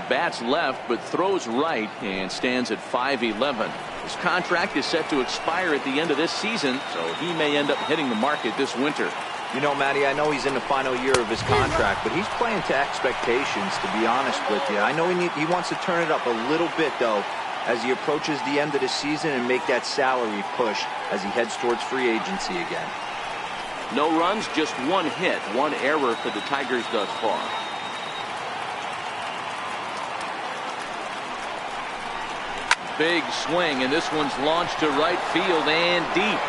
bats left but throws right and stands at 5'11". His contract is set to expire at the end of this season, so he may end up hitting the market this winter. You know, Matty, I know he's in the final year of his contract, but he's playing to expectations, to be honest with you. I know he wants to turn it up a little bit, though, as he approaches the end of the season and make that salary push as he heads towards free agency again. No runs, just 1 hit, 1 error for the Tigers thus far. Big swing, and this one's launched to right field and deep.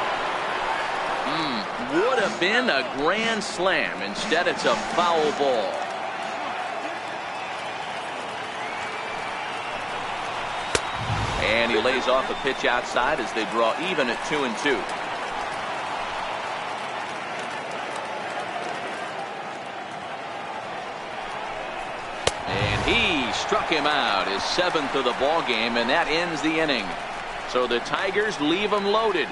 Would have been a grand slam. Instead, it's a foul ball. And he lays off a pitch outside as they draw even at 2-2. And he struck him out, his 7th of the ball game, and that ends the inning. So the Tigers leave them loaded.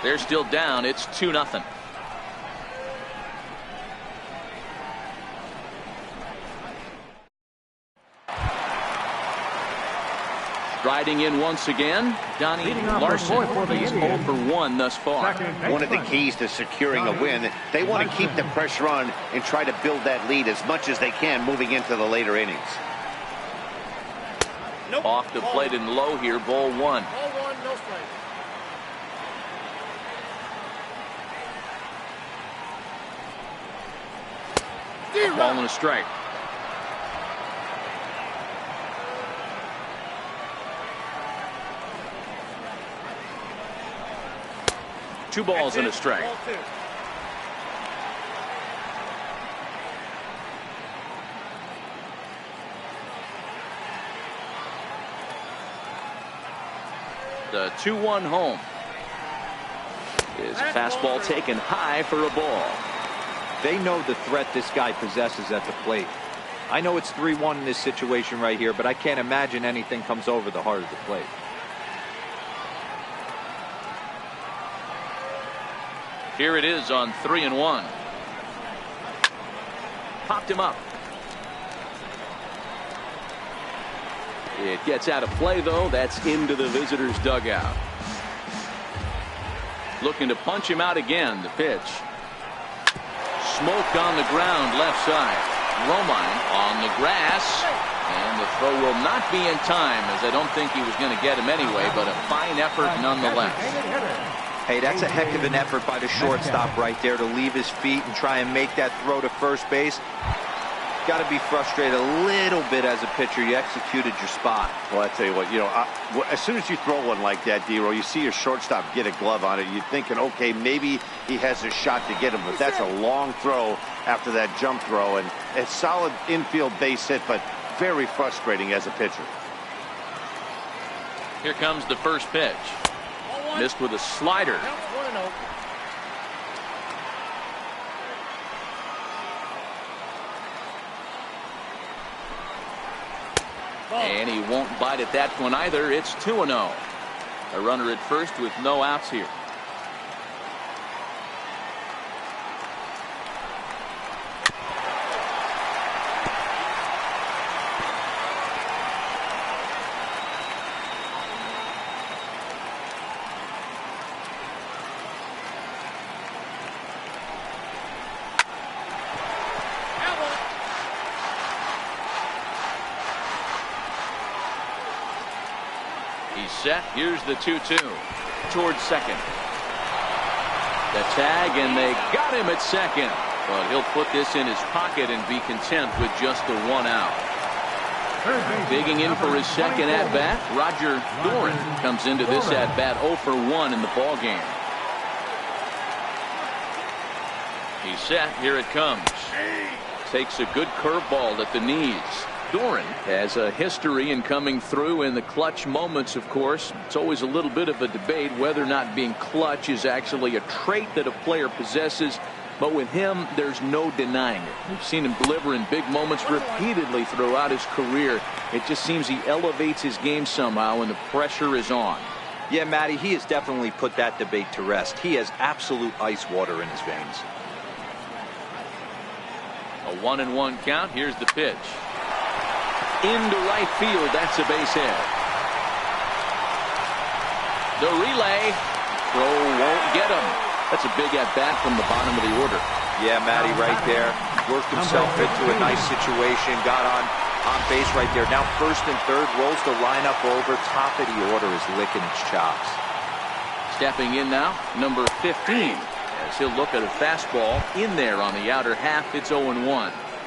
They're still down. It's 2-0. Riding in once again, Donnie Larson. He's 0 for 1 thus far. One of the keys to securing a win, they want to keep the pressure on and try to build that lead as much as they can moving into the later innings. Off the plate and low here, ball 1. Ball 1, no strike. Ball and a strike. Two balls and a strike. Ball 2. The 2-1 home. His fastball taken high for a ball. They know the threat this guy possesses at the plate. I know it's 3-1 in this situation right here, but I can't imagine anything comes over the heart of the plate. Here it is on 3-1. Popped him up. It gets out of play, though. That's into the visitor's dugout. Looking to punch him out again. The pitch. Smoke on the ground, left side. Romine on the grass. And the throw will not be in time, as I don't think he was going to get him anyway, but a fine effort nonetheless. Hey, that's a heck of an effort by the shortstop right there to leave his feet and try and make that throw to first base. Got to be frustrated a little bit as a pitcher. You executed your spot. Well, I tell you what, as soon as you throw one like that, D-Roll, you see your shortstop get a glove on it. You're thinking, okay, maybe he has a shot to get him, but that's a long throw after that jump throw, and a solid infield base hit, but very frustrating as a pitcher. Here comes the first pitch. Missed with a slider. And he won't bite at that one either. It's 2-0. A runner at first with no outs here. Set. Here's the 2-2 towards second. The tag, and they got him at second, but he'll put this in his pocket and be content with just the 1 out. Digging in for his second at bat, Roger Doran comes into this at bat 0 for 1 in the ball game. He's set. Here it comes. Takes a good curveball at the knees. Doran has a history in coming through in the clutch moments, of course. It's always a little bit of a debate whether or not being clutch is actually a trait that a player possesses. But with him, there's no denying it. We've seen him deliver in big moments repeatedly throughout his career. It just seems he elevates his game somehow when the pressure is on. Yeah, Matty, he has definitely put that debate to rest. He has absolute ice water in his veins. A 1-1 count. Here's the pitch. Into right field. That's a base hit. The relay. Throw won't get him. That's a big at bat from the bottom of the order. Yeah, Matty, right there. Worked himself into a nice situation. Got on base right there. Now first and third. Rolls the lineup over. Top of the order is licking its chops. Stepping in now, number 15. As he'll look at a fastball in there on the outer half. It's 0-1.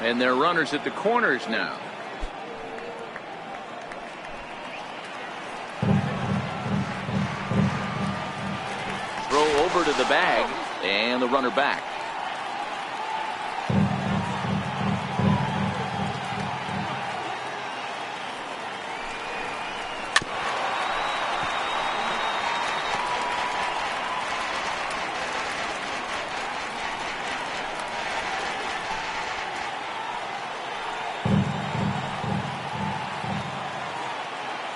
And they're runners at the corners now. Throw over to the bag, and the runner back.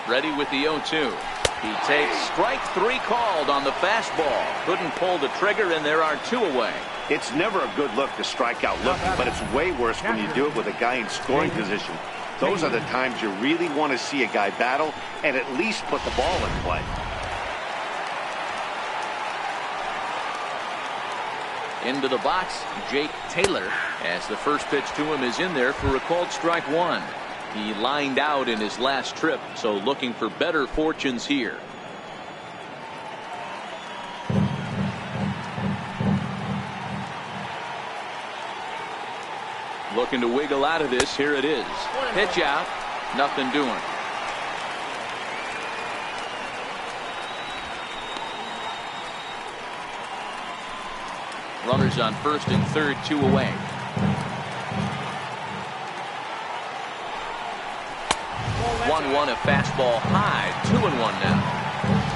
Ready with the 0-2. He takes strike 3 called on the fastball. Couldn't pull the trigger, and there are 2 away. It's never a good look to strike out looking, but it's way worse when you do it with a guy in scoring position. Those are the times you really want to see a guy battle and at least put the ball in play. Into the box, Jake Taylor, as the first pitch to him is in there for a called strike 1. He lined out in his last trip, so looking for better fortunes here. Looking to wiggle out of this. Here it is. Pitch out. Nothing doing. Runners on first and third, 2 away. A fastball high. 2-1 now.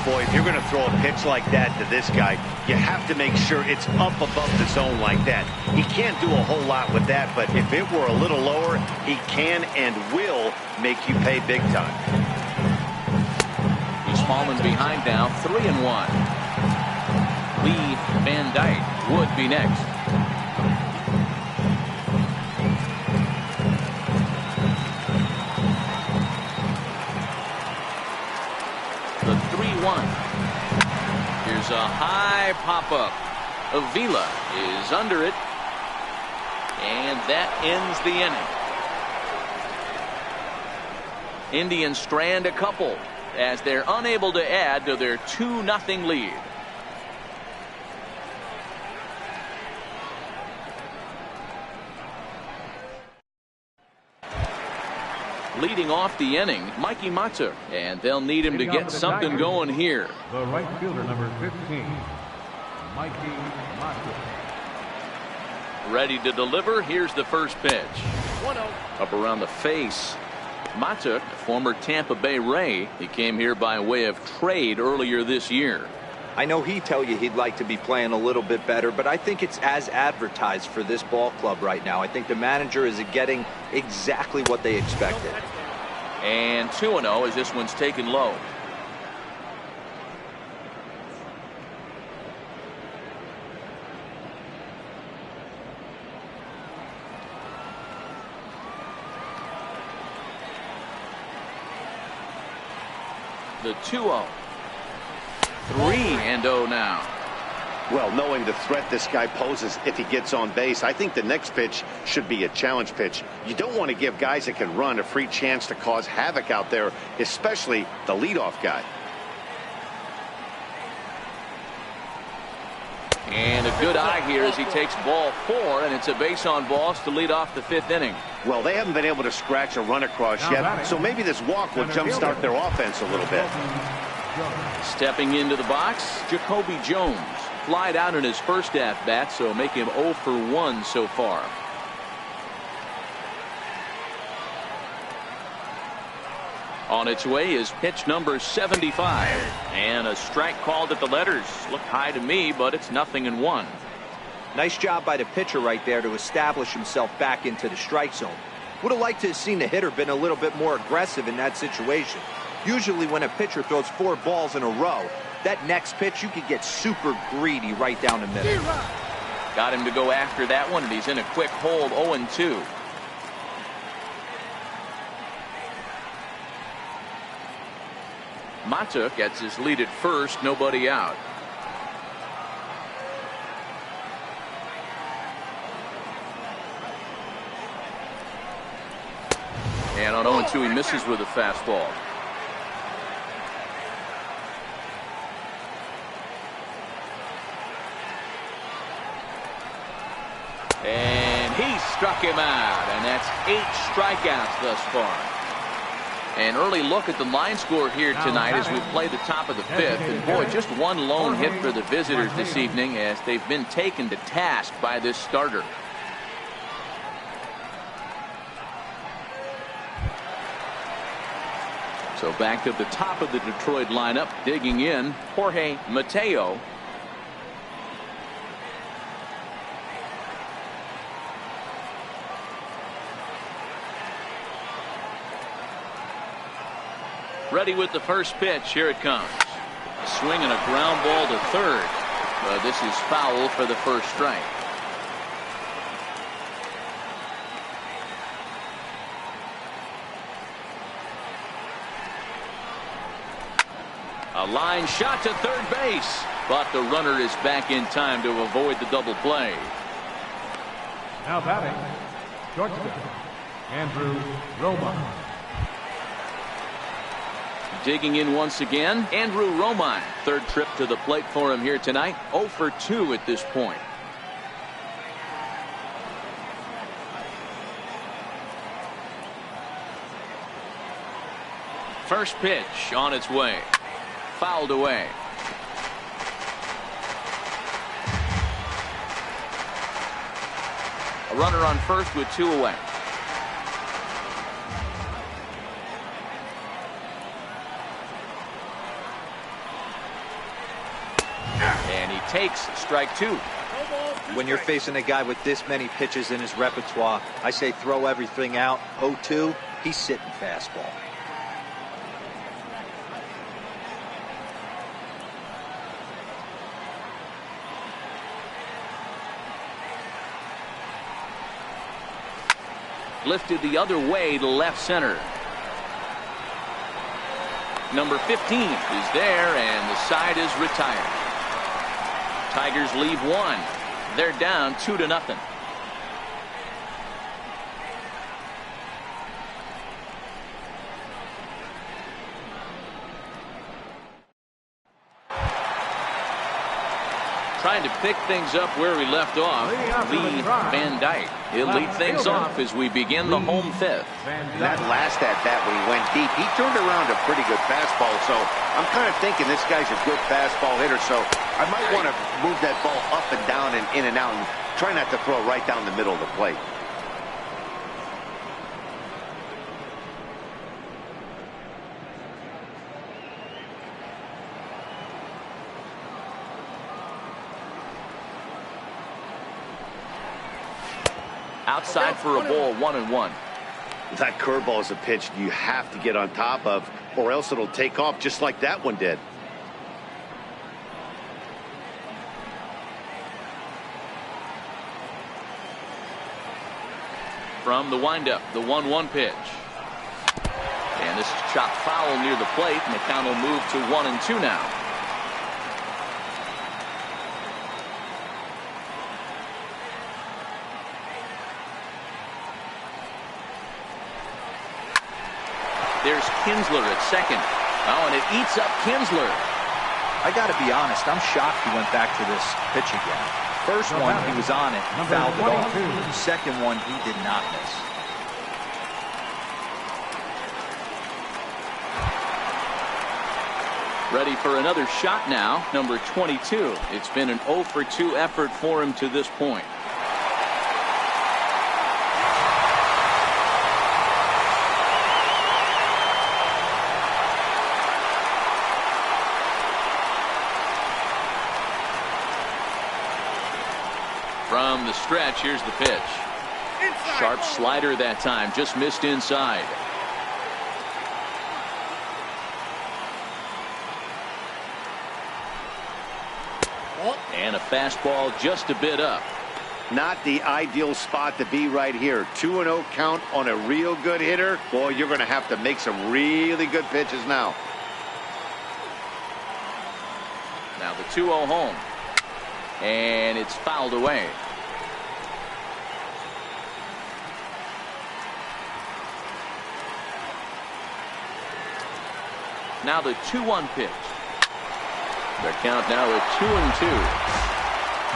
Boy, if you're going to throw a pitch like that to this guy, you have to make sure it's up above the zone like that. He can't do a whole lot with that, but if it were a little lower, he can and will make you pay big time. He's fallen behind now. 3-1. Lee Van Dyke would be next. The 3-1. Here's a high pop-up. Avila is under it. And that ends the inning. Indians strand a couple as they're unable to add to their 2-0 lead. Leading off the inning, Mikey Mata, and they'll need him to get something going here. The right fielder, number 15, Mikey Mata. Ready to deliver. Here's the first pitch. 1-0. Up around the face. Mata, former Tampa Bay Ray. He came here by way of trade earlier this year. I know he'd tell you he'd like to be playing a little bit better, but I think it's as advertised for this ball club right now. I think the manager is getting exactly what they expected. And 2-0 as this one's taken low. The 2-0. 3-0 now. Well, knowing the threat this guy poses if he gets on base, I think the next pitch should be a challenge pitch. You don't want to give guys that can run a free chance to cause havoc out there, especially the leadoff guy. And a good eye here as he takes ball 4, and it's a base on balls to lead off the 5th inning. Well, they haven't been able to scratch a run across yet, so maybe this walk will jumpstart their offense a little bit. Stepping into the box, Jacoby Jones. Flied out in his first at-bat, so make him 0 for 1 so far. On its way is pitch number 75. And a strike called at the letters. Looked high to me, but it's 0-1. Nice job by the pitcher right there to establish himself back into the strike zone. Would have liked to have seen the hitter been a little bit more aggressive in that situation. Usually when a pitcher throws 4 balls in a row, that next pitch you could get super greedy right down the middle. Got him to go after that one, and he's in a quick hold. 0-2. Mata gets his lead at first, nobody out. And on 0-2 he misses with a fastball. And he struck him out, and that's 8 strikeouts thus far. An early look at the line score here tonight as we play the top of the 5th. And boy, just one lone hit for the visitors this evening as they've been taken to task by this starter. So back to the top of the Detroit lineup, digging in, Jorge Mateo. Ready with the first pitch. Here it comes. Swinging a ground ball to third. But this is foul for the first strike. A line shot to third base. But the runner is back in time to avoid the double play. Now batting, shortstop, Andrew Romine. Digging in once again, Andrew Romine. Third trip to the plate for him here tonight. 0 for 2 at this point. First pitch on its way. Fouled away. A runner on first with 2 away. And he takes strike 2. When you're facing a guy with this many pitches in his repertoire, I say throw everything out. 0-2, he's sitting fastball. Lifted the other way to left center. Number 15 is there, and the side is retired. Tigers leave 1. They're down 2-0. Trying to pick things up where we left off. Lee Van Dyke. He'll lead things off as we begin the home 5th. That last at-bat when he went deep, he turned around a pretty good fastball. So I'm kind of thinking this guy's a good fastball hitter. So I might want to move that ball up and down and in and out and try not to throw it right down the middle of the plate. Outside for a ball, 1-1. That curveball is a pitch you have to get on top of, or else it'll take off just like that one did. From the windup, the 1-1 pitch. And this is chopped foul near the plate, and the count will move to 1-2 now. There's Kinsler at second. Oh, and it eats up Kinsler. I got to be honest, I'm shocked he went back to this pitch again. First one, he was on it, he fouled it off. The second one, he did not miss. Ready for another shot now, number 22. It's been an 0 for 2 effort for him to this point. From the stretch, here's the pitch. Sharp slider that time, just missed inside. And a fastball just a bit up. Not the ideal spot to be right here. 2-0 count on a real good hitter. Boy, you're going to have to make some really good pitches now. Now the 2-0 home. And it's fouled away. Now the 2-1 pitch. Their count now at 2-2.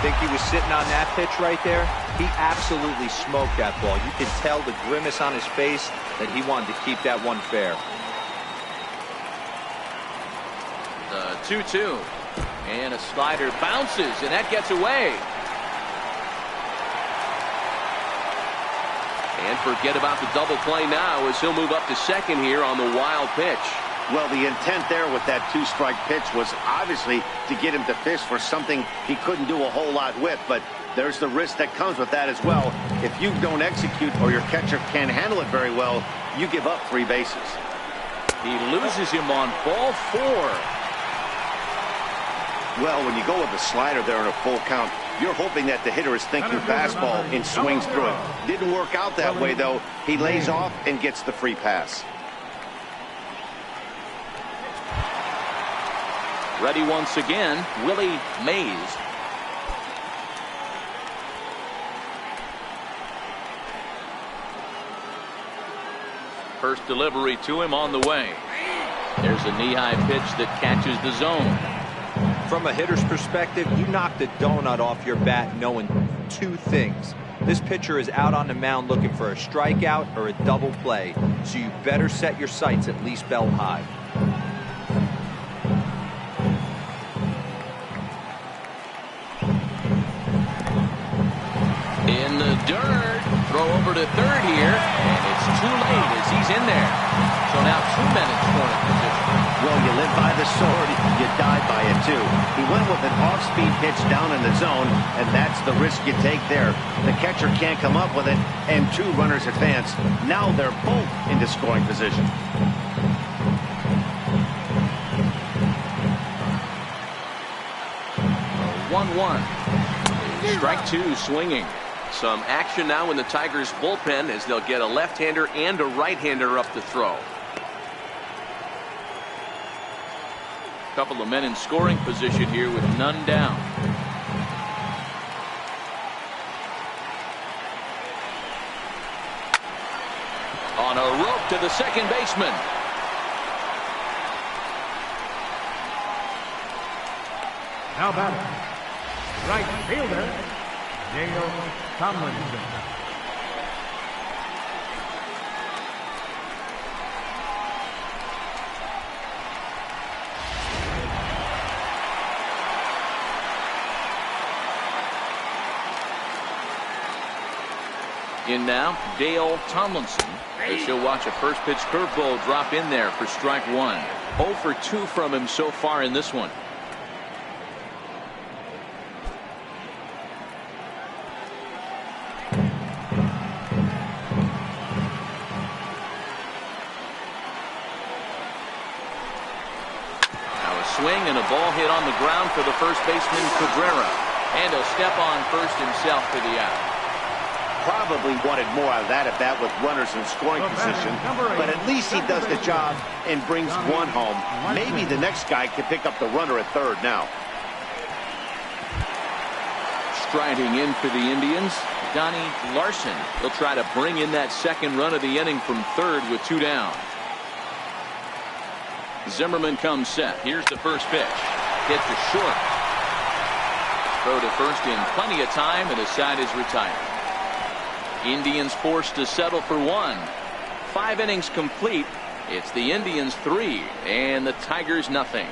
Think he was sitting on that pitch right there? He absolutely smoked that ball. You could tell the grimace on his face that he wanted to keep that one fair. The 2-2. And a slider bounces, and that gets away. And forget about the double play now as he'll move up to second here on the wild pitch. Well, the intent there with that 2-strike pitch was obviously to get him to fish for something he couldn't do a whole lot with, but there's the risk that comes with that as well. If you don't execute or your catcher can't handle it very well, you give up 3 bases. He loses him on ball 4. Well, when you go with a slider there on a full count, you're hoping that the hitter is thinking fastball and swings through it. Didn't work out that way, though. He lays off and gets the free pass. Ready once again, Willie Mays. First delivery to him on the way. There's a knee-high pitch that catches the zone. From a hitter's perspective, you knock the donut off your bat knowing 2 things. This pitcher is out on the mound looking for a strikeout or a double play, so you better set your sights at least belt high. In the dirt, throw over to third here, and it's too late as he's in there. So now 2 men in scoring position. Well, you live by the sword, you die by it too. He went with an off-speed pitch down in the zone, and that's the risk you take there. The catcher can't come up with it, and 2 runners advance. Now they're both into scoring position. One. Strike 2 swinging. Some action now in the Tigers bullpen as they'll get a left-hander and a right-hander up to throw. Couple of men in scoring position here with none down. On a rope to the second baseman. Now batting, right fielder, Dale Tomlinson. In now, Dale Tomlinson, as he'll watch a first pitch curveball drop in there for strike 1. 0 for 2 from him so far in this one. ball hit on the ground for the first baseman, Cabrera. And he'll step on first himself for the out. Probably wanted more out of that at bat with runners in scoring position, but at least he does the job and brings one home. Maybe the next guy can pick up the runner at third now. Striding in for the Indians, Donnie Larson. He'll try to bring in that second run of the inning from third with 2 down. Zimmerman comes set. Here's the first pitch. Hit to short. Throw to first in plenty of time, and the side is retired. Indians forced to settle for 1. 5 innings complete. It's the Indians 3 and the Tigers nothing.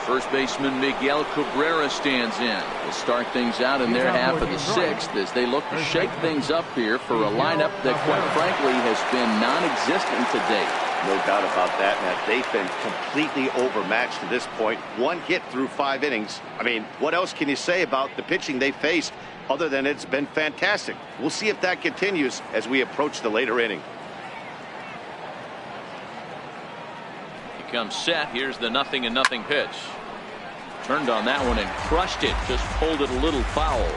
First baseman Miguel Cabrera stands in. Will start things out in their half of the 6th as they look to shake things up here for a lineup that quite frankly has been non-existent to date. No doubt about that, Matt. They've been completely overmatched to this point. 1 hit through 5 innings. I mean, what else can you say about the pitching they faced other than it's been fantastic? We'll see if that continues as we approach the later inning. He comes set. Here's the 0-0 pitch. Turned on that one and crushed it. Just pulled it a little foul.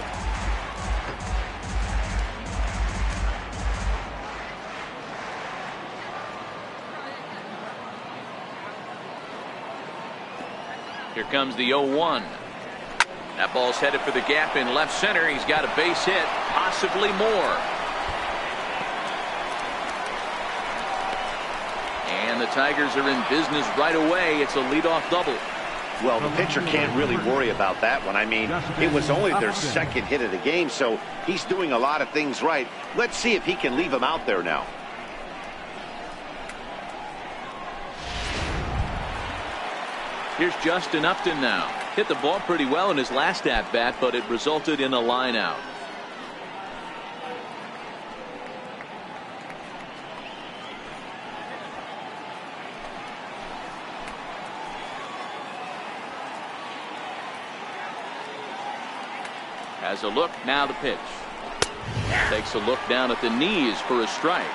Here comes the 0-1. That ball's headed for the gap in left center. He's got a base hit, possibly more. And the Tigers are in business right away. It's a leadoff double. Well, the pitcher can't really worry about that one. I mean, it was only their second hit of the game, so he's doing a lot of things right. Let's see if he can leave him out there now. Here's Justin Upton now. Hit the ball pretty well in his last at-bat, but it resulted in a line out. Has a look, now the pitch. Takes a look down at the knees for a strike.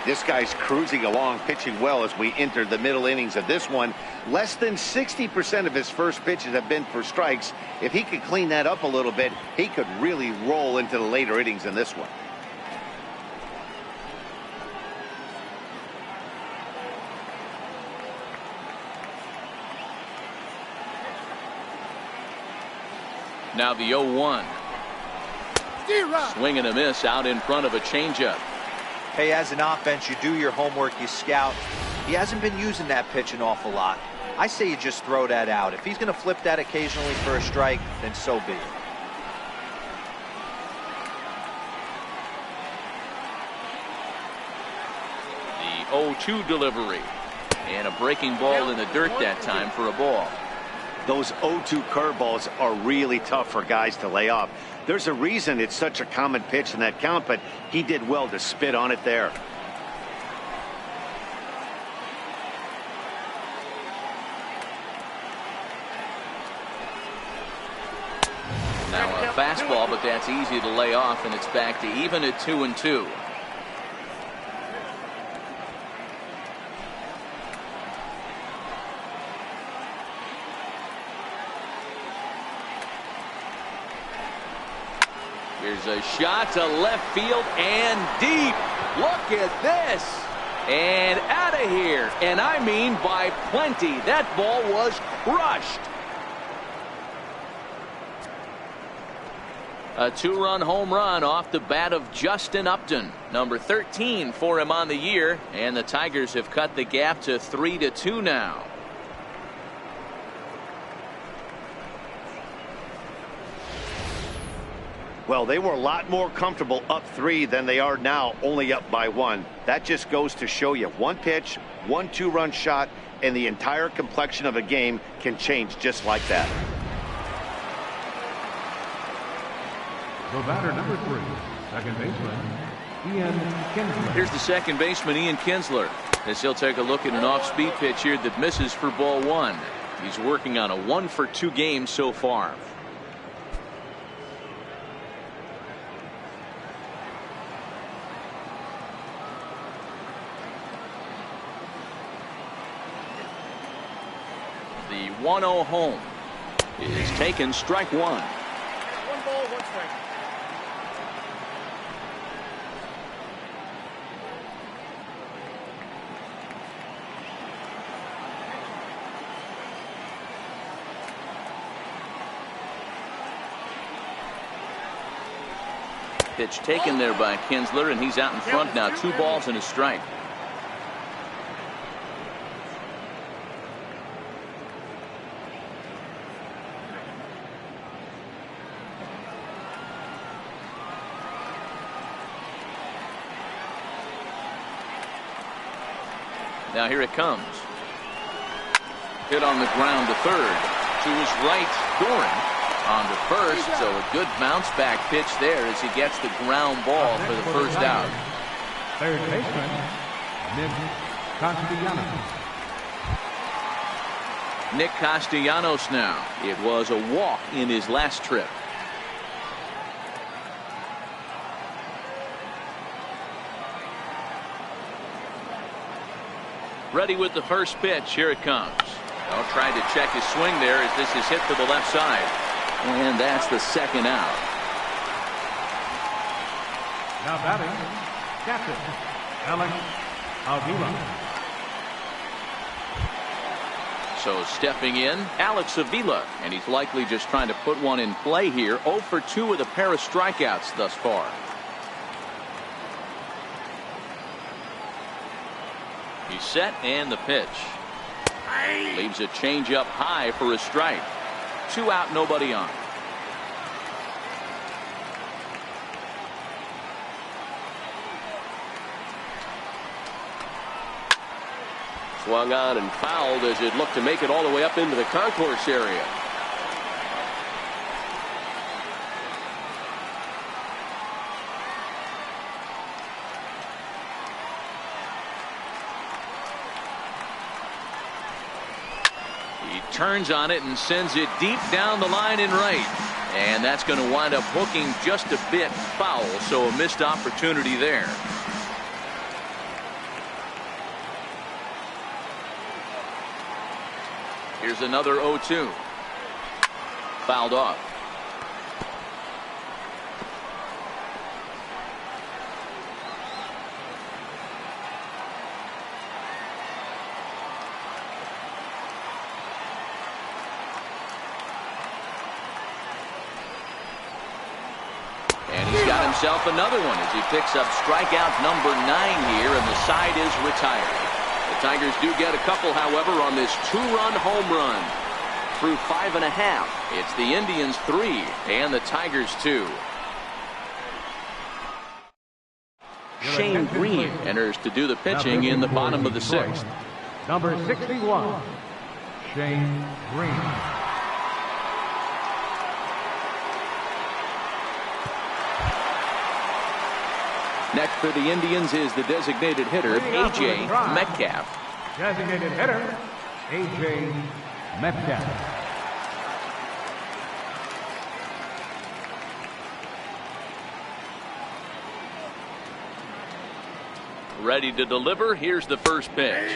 This guy's cruising along, pitching well as we enter the middle innings of this one. Less than 60% of his first pitches have been for strikes. If he could clean that up a little bit, he could really roll into the later innings in this one. Now the 0-1. Swing and a miss out in front of a changeup. Hey, as an offense, you do your homework, you scout. He hasn't been using that pitch an awful lot. I say you just throw that out. If he's going to flip that occasionally for a strike, then so be it. The 0-2 delivery. And a breaking ball in the dirt that time for a ball. Those 0-2 curveballs are really tough for guys to lay off. There's a reason it's such a common pitch in that count, but he did well to spit on it there. Now a fastball, but that's easy to lay off, and it's back to even at 2-2. Here's a shot to left field and deep. Look at this. And out of here. And I mean by plenty. That ball was crushed. A 2-run home run off the bat of Justin Upton. Number 13 for him on the year. And the Tigers have cut the gap to 3-2 now. Well, they were a lot more comfortable up 3 than they are now, only up by 1. That just goes to show you one pitch, one 2-run shot, and the entire complexion of a game can change just like that. The batter, number 3, second baseman, Ian Kinsler. Here's the second baseman, Ian Kinsler, as he'll take a look at an off-speed pitch here that misses for ball 1. He's working on a 1-for-2 game so far. 1-0 home is taken, strike one. 1 ball, 1 strike. Pitch taken there by Kinsler, and he's out in front now. 2 balls and a strike. Now here it comes. Hit on the ground to third. To his right, Doran. On to first, so a good bounce back pitch there as he gets the ground ball for the first out. Third baseman, Nick Castellanos. Nick Castellanos now. It was a walk in his last trip. Ready with the first pitch. Here it comes. Well, trying to check his swing there as this is hit to the left side. And that's the second out. Now batting, captain Alex Avila. So stepping in, Alex Avila, and he's likely just trying to put one in play here. 0 for 2 with a pair of strikeouts thus far. He's set, and the pitch. Leaves a changeup high for a strike. 2 out, nobody on. Swung on and fouled as it looked to make it all the way up into the concourse area. He turns on it and sends it deep down the line in right. And that's going to wind up hooking just a bit foul, so a missed opportunity there. Here's another 0-2. Fouled off. And he's got himself another one as he picks up strikeout number 9 here, and the side is retired. The Tigers do get a couple, however, on this 2-run home run. Through 5.5, it's the Indians 3 and the Tigers 2. Shane Green enters to do the pitching in the bottom of the 6th. Number 61, Shane Green. Next for the Indians is the designated hitter, A.J. Metcalf. Designated hitter, A.J. Metcalf. Ready to deliver. Here's the first pitch.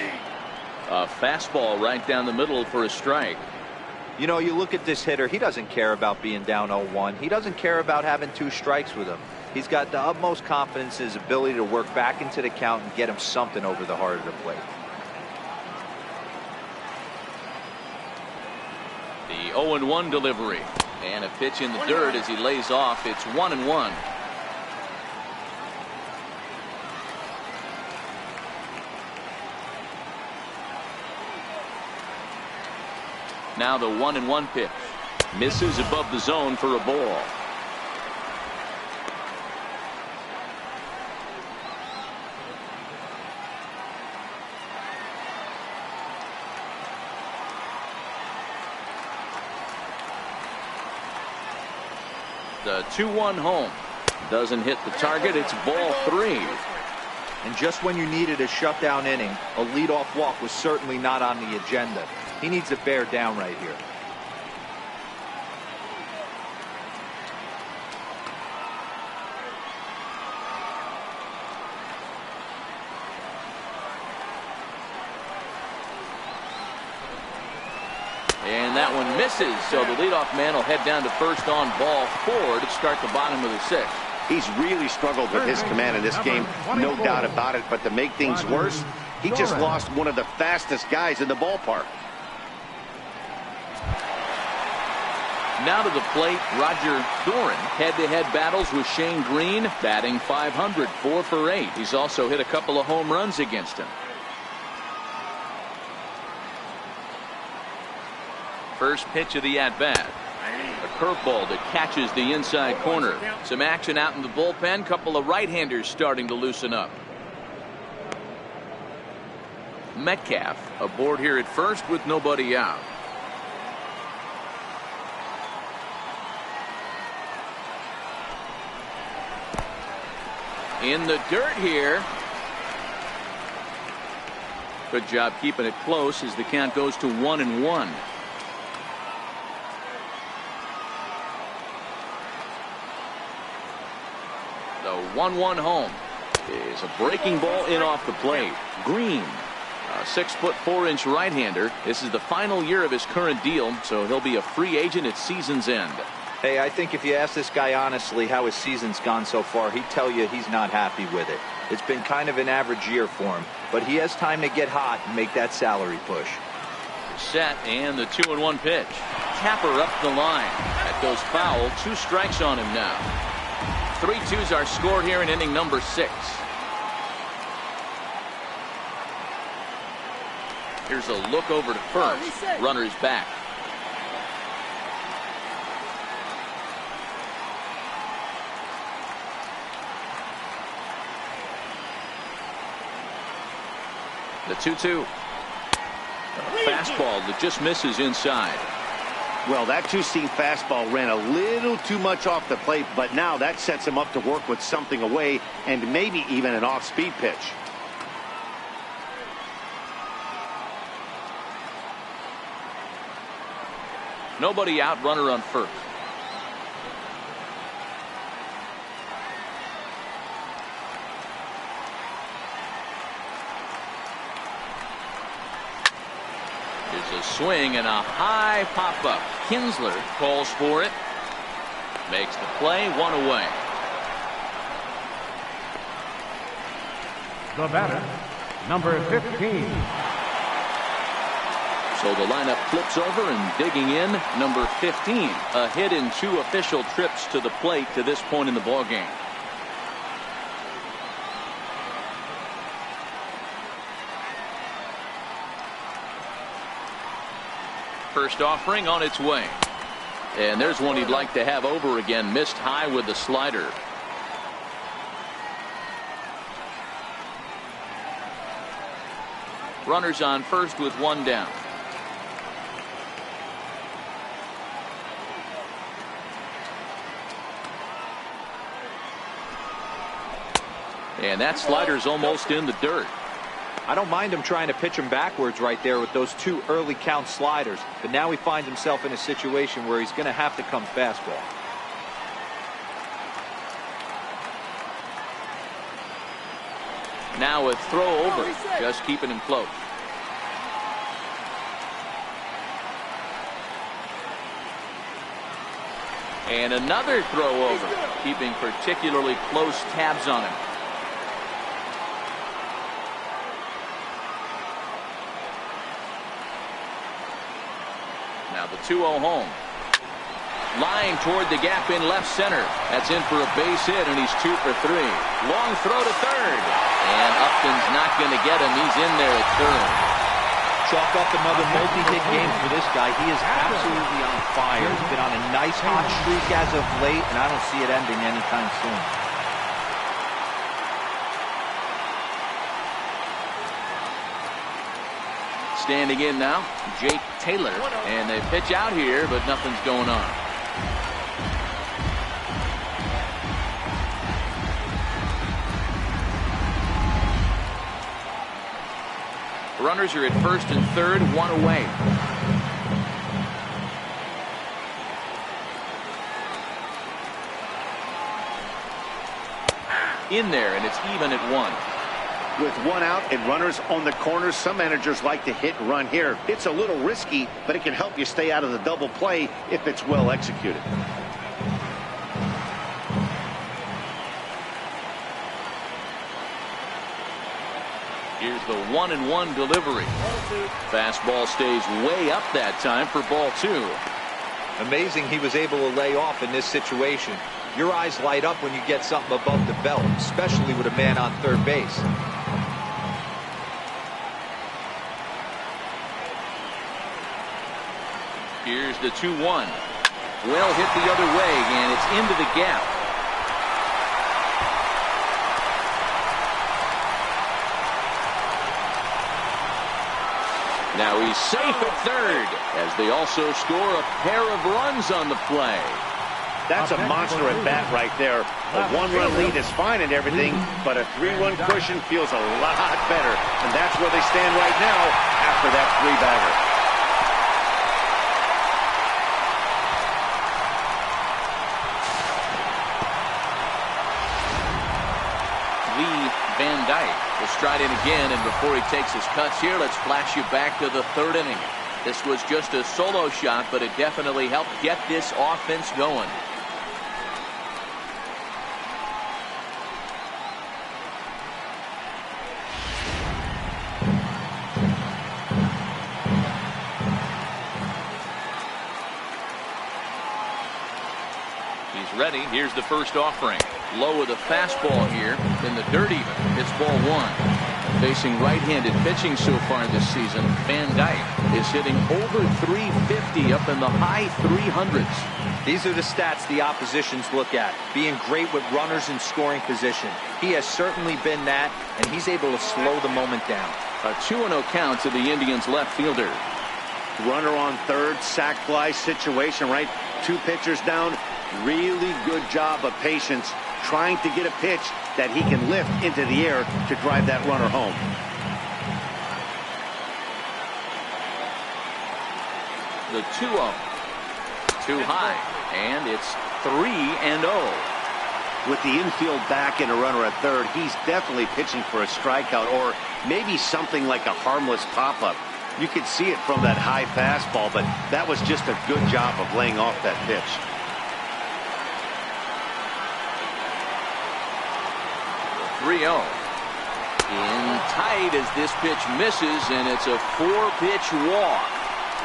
A fastball right down the middle for a strike. You know, you look at this hitter, he doesn't care about being down 0-1. He doesn't care about having 2 strikes with him. He's got the utmost confidence in his ability to work back into the count and get him something over the heart of the plate. The 0-1 delivery. And a pitch in the dirt as he lays off. It's 1-1. Now the 1-1 pitch. Misses above the zone for a ball. The 2-1 home. Doesn't hit the target. It's ball 3. And just when you needed a shutdown inning, a leadoff walk was certainly not on the agenda. He needs to bear down right here. And that one misses, so the leadoff man will head down to first on ball 4 to start the bottom of the 6th. He's really struggled with his command in this game, no doubt about it. But to make things worse, he just lost one of the fastest guys in the ballpark. Now to the plate, Roger Doran. Head-to-head battles with Shane Green, batting .500, 4 for 8. He's also hit a couple of home runs against him. First pitch of the at-bat. A curveball that catches the inside corner. Some action out in the bullpen. Couple of right-handers starting to loosen up. Metcalf aboard here at first with nobody out. In the dirt here. Good job keeping it close as the count goes to 1-1. The 1-1 home is a breaking ball in off the plate. Green, a 6'4" right-hander. This is the final year of his current deal, so he'll be a free agent at season's end. Hey, I think if you ask this guy honestly how his season's gone so far, he'd tell you he's not happy with it. It's been kind of an average year for him, but he has time to get hot and make that salary push. Set, and the 2-1 pitch. Tapper up the line. That goes foul. 2 strikes on him now. 3-2s are scored here in inning number 6. Here's a look over to first. Runner's back. The 2-2. A fastball that just misses inside. Well, that two-seam fastball ran a little too much off the plate, but now that sets him up to work with something away and maybe even an off-speed pitch. Nobody out, runner on first. There's a swing and a high pop-up. Kinsler calls for it. Makes the play, 1 away. The batter, number 15. So the lineup flips over and digging in, number 15. A hit in 2 official trips to the plate to this point in the ballgame. First offering on its way. And there's one he'd like to have over again. Missed high with the slider. Runners on first with 1 down. And that slider's almost in the dirt. I don't mind him trying to pitch him backwards right there with those 2 early count sliders, but now he finds himself in a situation where he's going to have to come fastball. Now a throw over, just keeping him close. And another throw over, keeping particularly close tabs on him. Now the 2-0 home. Line toward the gap in left center. That's in for a base hit, and he's 2 for 3. Long throw to third. And Upton's not going to get him. He's in there at third. Chalk up another multi-hit game for this guy. He is absolutely on fire. He's been on a nice hot streak as of late, and I don't see it ending anytime soon. Standing in now, Jake Taylor, and they pitch out here, but nothing's going on. Runners are at first and third, 1 away. In there, and it's even at 1. With one out and runners on the corners, some managers like to hit and run here. It's a little risky, but it can help you stay out of the double play if it's well executed. Here's the 1-1 delivery. Fastball stays way up that time for ball 2. Amazing he was able to lay off in this situation. Your eyes light up when you get something above the belt, especially with a man on third base. Here's the 2-1. Well hit the other way, and it's into the gap. Now he's safe at third, as they also score a pair of runs on the play. That's a monster at bat right there. A one-run lead is fine and everything, but a 3-run cushion feels a lot better. And that's where they stand right now after that 3-bagger. Van Dyke will stride in again, and before he takes his cuts here, let's flash you back to the 3rd inning. This was just a solo shot, but it definitely helped get this offense going. He's ready. Here's the first offering. Low with a fastball here. In the dirt even. It's ball 1. Facing right-handed pitching so far this season, Van Dyke is hitting over 350 up in the high 300s. These are the stats the oppositions look at. Being great with runners in scoring position. He has certainly been that, and he's able to slow the moment down. A 2-0 count to the Indians left fielder. Runner on third, sac fly situation, right? 2 pitchers down. Really good job of patience, trying to get a pitch that he can lift into the air to drive that runner home. The 2-0. Too high, and it's 3-0. With the infield back and a runner at third, he's definitely pitching for a strikeout or maybe something like a harmless pop-up. You could see it from that high fastball, but that was just a good job of laying off that pitch. 3-0. In tight as this pitch misses, and it's a 4-pitch walk.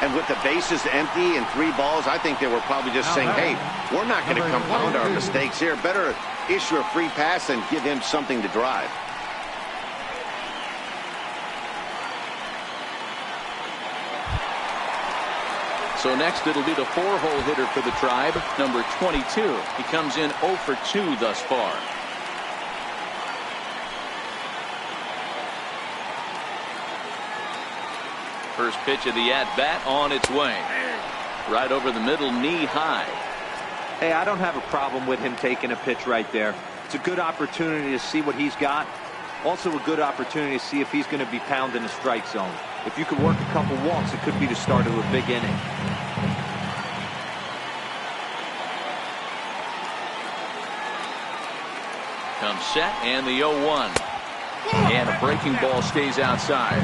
And with the bases empty and 3 balls, I think they were probably just saying, hey, we're not going to compound our mistakes here. Better issue a free pass and give him something to drive. So next it'll be the 4-hole hitter for the Tribe, number 22. He comes in 0 for 2 thus far. First pitch of the at-bat on its way. Right over the middle, knee high. Hey, I don't have a problem with him taking a pitch right there. It's a good opportunity to see what he's got. Also a good opportunity to see if he's going to be pounding the strike zone. If you could work a couple walks, it could be the start of a big inning. Comes set, and the 0-1. And a breaking ball stays outside.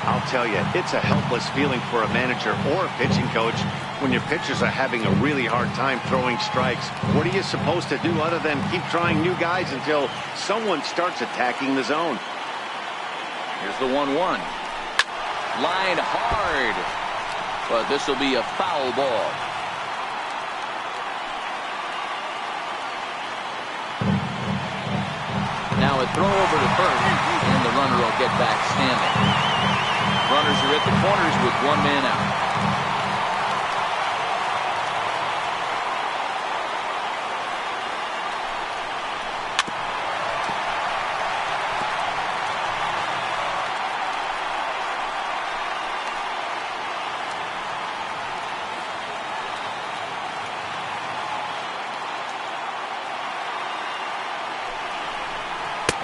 I'll tell you, it's a helpless feeling for a manager or a pitching coach when your pitchers are having a really hard time throwing strikes. What are you supposed to do other than keep trying new guys until someone starts attacking the zone? Here's the 1-1. Line hard. But this will be a foul ball. Now a throw over to first, and the runner will get back standing. Runners are at the corners with 1 man out.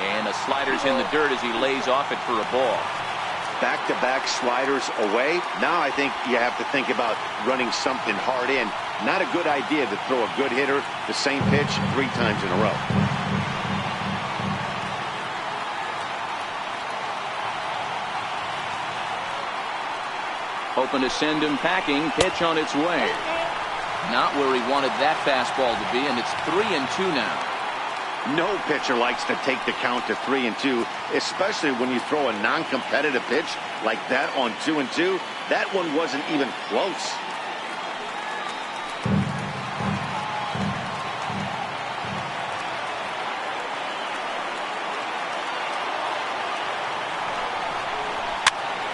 And a slider's in the dirt as he lays off it for a ball. Back-to-back sliders away. Now I think you have to think about running something hard in. Not a good idea to throw a good hitter the same pitch 3 times in a row. hoping to send him packing. Pitch on its way. Not where he wanted that fastball to be, and it's 3-2 now. No pitcher likes to take the count to 3-2, especially when you throw a non-competitive pitch like that on 2-2. That one wasn't even close.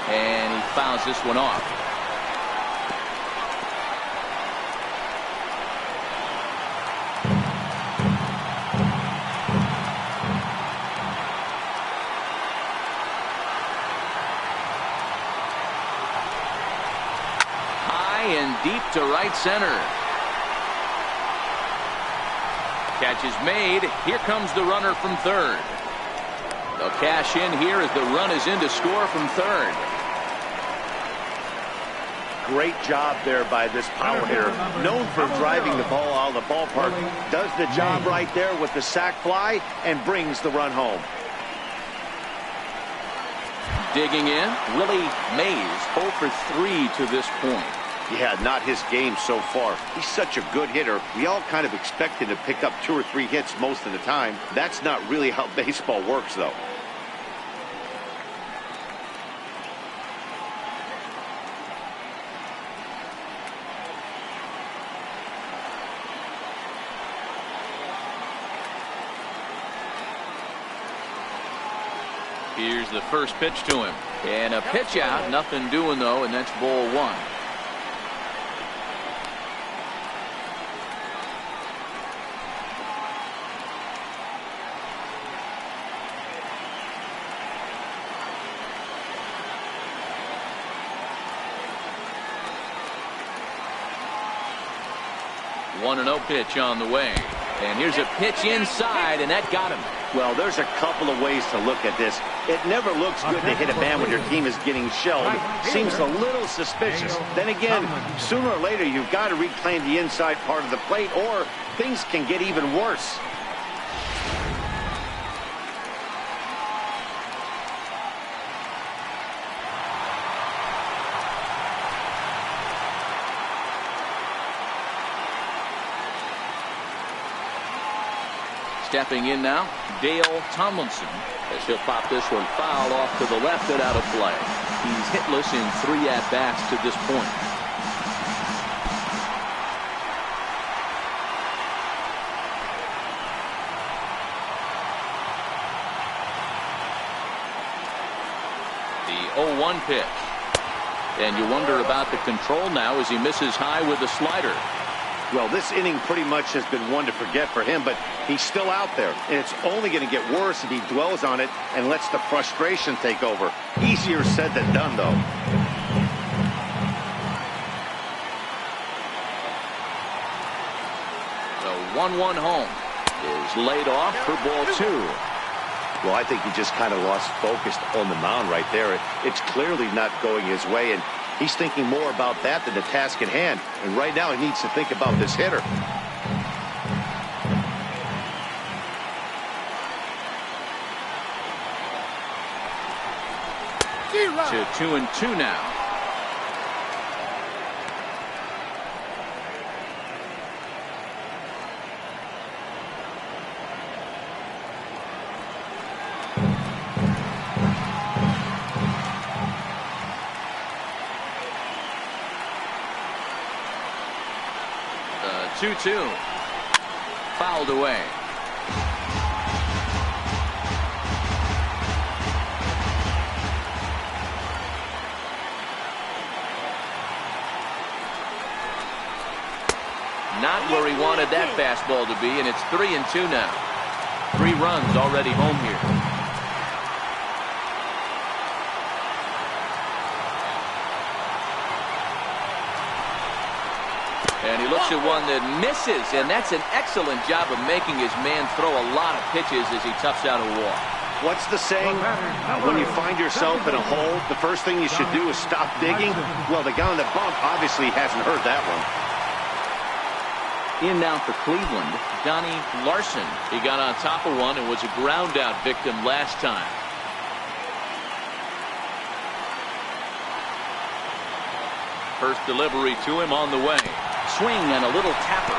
And he fouls this one off. And deep to right center. Catch is made. Here comes the runner from third. They'll cash in here as the run is in to score from third. Great job there by this power hitter. Known for driving the ball out of the ballpark. Does the job right there with the sac fly and brings the run home. Digging in, Willie Mays, 0 for 3 to this point. Yeah, not his game so far. He's such a good hitter. We all kind of expect him to pick up 2 or 3 hits most of the time. That's not really how baseball works, though. Here's the first pitch to him. And a pitch out. Nothing doing, though, and that's ball 1. One 1-0 pitch on the way. And here's a pitch inside, and that got him. Well, there's a couple of ways to look at this. It never looks good to hit a man when your team is getting shelled. Seems a little suspicious. Then again, sooner or later, you've got to reclaim the inside part of the plate, or things can get even worse. Stepping in now, Dale Tomlinson. As he'll pop this one foul off to the left and out of play. He's hitless in 3 at-bats to this point. The 0-1 pitch. And you wonder about the control now as he misses high with the slider. Well, this inning pretty much has been one to forget for him, but he's still out there. And it's only going to get worse if he dwells on it and lets the frustration take over. Easier said than done, though. The 1-1 home is laid off for ball 2. Well, I think he just kind of lost focus on the mound right there. It's clearly not going his way, and he's thinking more about that than the task at hand. And right now he needs to think about this hitter. To 2-2 now. The 2-2 fouled away. Not where he wanted that fastball to be, and it's 3-2 now. 3 runs already home here. And he looks at one that misses, and that's an excellent job of making his man throw a lot of pitches as he toughs out a walk. What's the saying? When you find yourself in a hole, the first thing you should do is stop digging. Well, the guy on the bump obviously hasn't heard that one. In now for Cleveland, Donnie Larson. He got on top of one and was a ground out victim last time. First delivery to him on the way. Swing and a little tapper.